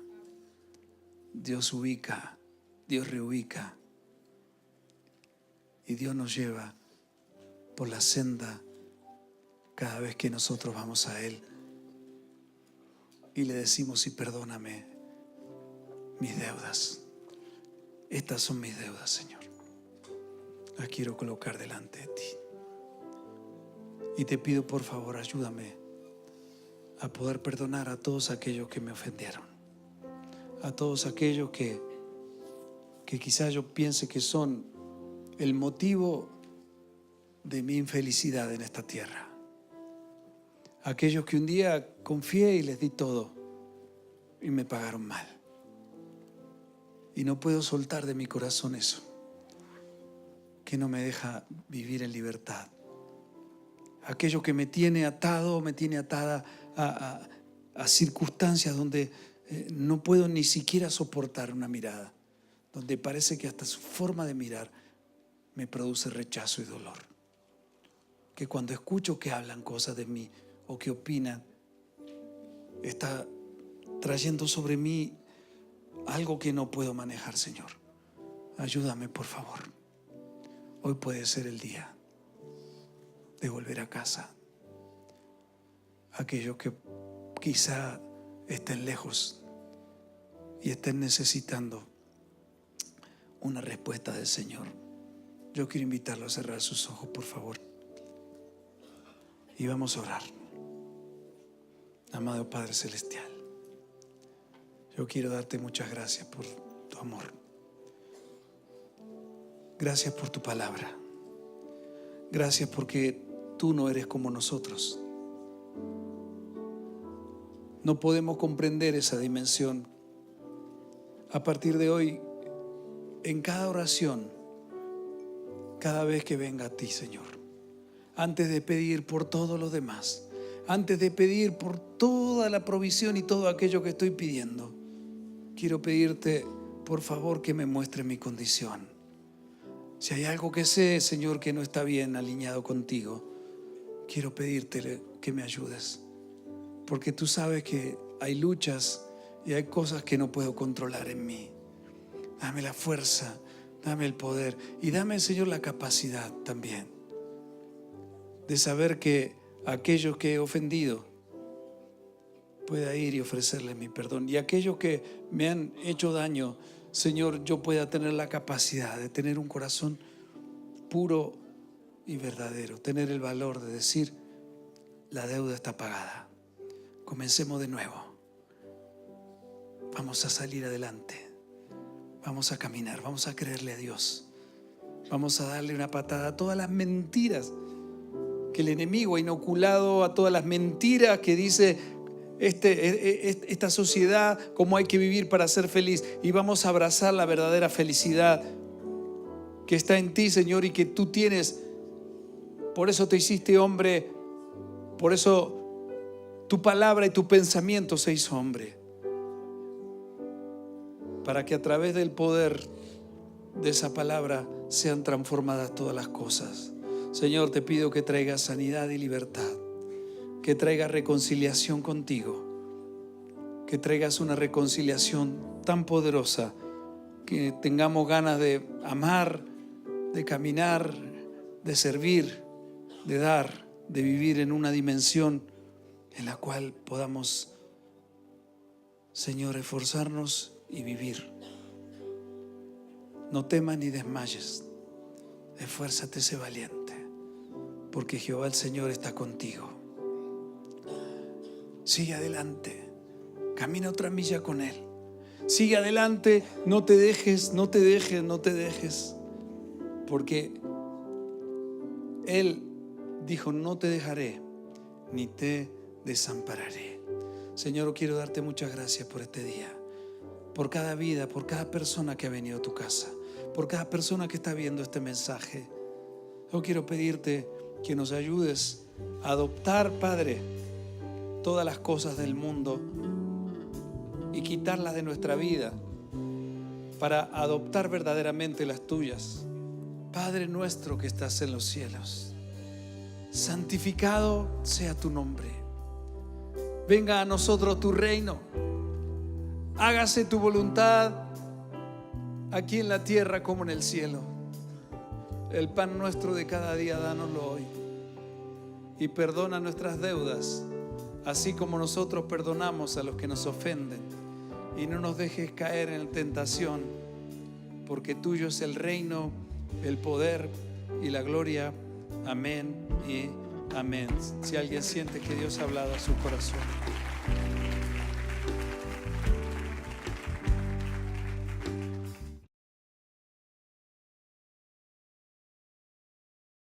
Dios ubica, Dios reubica, y Dios nos lleva por la senda cada vez que nosotros vamos a Él y le decimos: y perdóname mis deudas. Estas son mis deudas, Señor. Las quiero colocar delante de ti. Y te pido, por favor, ayúdame a poder perdonar a todos aquellos que me ofendieron, a todos aquellos que quizás yo piense que son el motivo de mi infelicidad en esta tierra. Aquellos que un día confié y les di todo y me pagaron mal. Y no puedo soltar de mi corazón eso, que no me deja vivir en libertad. Aquello que me tiene atado, me tiene atada a circunstancias donde no puedo ni siquiera soportar una mirada, donde parece que hasta su forma de mirar me produce rechazo y dolor. Que cuando escucho que hablan cosas de mí o que opinan, está trayendo sobre mí algo que no puedo manejar, Señor. Ayúdame, por favor. Hoy puede ser el día de volver a casa. Aquellos que quizá estén lejos y estén necesitando una respuesta del Señor, yo quiero invitarlos a cerrar sus ojos, por favor, y vamos a orar. Amado Padre Celestial, yo quiero darte muchas gracias por tu amor. Gracias por tu palabra. Gracias porque tú no eres como nosotros. No podemos comprender esa dimensión. A partir de hoy, en cada oración, cada vez que venga a ti, Señor, antes de pedir por todos los demás, antes de pedir por toda la provisión y todo aquello que estoy pidiendo, quiero pedirte, por favor, que me muestre mi condición. Si hay algo que sé, Señor, que no está bien alineado contigo, quiero pedirte que me ayudes, porque tú sabes que hay luchas y hay cosas que no puedo controlar en mí. Dame la fuerza, dame el poder y dame, Señor, la capacidad también de saber que aquellos que he ofendido pueda ir y ofrecerles mi perdón, y aquellos que me han hecho daño, Señor, yo pueda tener la capacidad de tener un corazón puro y verdadero, tener el valor de decir: la deuda está pagada, comencemos de nuevo, vamos a salir adelante, vamos a caminar, vamos a creerle a Dios, vamos a darle una patada a todas las mentiras que el enemigo ha inoculado, a todas las mentiras que dice esta sociedad, cómo hay que vivir para ser feliz, y vamos a abrazar la verdadera felicidad que está en ti, Señor, y que tú tienes. Por eso te hiciste hombre, por eso tu palabra y tu pensamiento se hizo hombre, para que a través del poder de esa palabra sean transformadas todas las cosas. Señor, te pido que traigas sanidad y libertad, que traigas reconciliación contigo, que traigas una reconciliación tan poderosa que tengamos ganas de amar, de caminar, de servir, de dar de vivir en una dimensión en la cual podamos, Señor, esforzarnos y vivir. No temas ni desmayes, esfuérzate, sé valiente, porque Jehová el Señor está contigo. Sigue adelante, camina otra milla con Él. Sigue adelante, no te dejes, no te dejes, no te dejes, porque Él dijo: no te dejaré ni te desampararé. Señor, quiero darte muchas gracias por este día, por cada vida, por cada persona que ha venido a tu casa, por cada persona que está viendo este mensaje. Yo quiero pedirte que nos ayudes a adoptar, Padre, todas las cosas del mundo y quitarlas de nuestra vida para adoptar verdaderamente las tuyas. Padre nuestro que estás en los cielos, santificado sea tu nombre. Venga a nosotros tu reino. Hágase tu voluntad aquí en la tierra como en el cielo. El pan nuestro de cada día, dánoslo hoy. Y perdona nuestras deudas, así como nosotros perdonamos a los que nos ofenden. Y no nos dejes caer en la tentación, porque tuyo es el reino, el poder y la gloria. Amén y amén. Si alguien siente que Dios ha hablado a su corazón.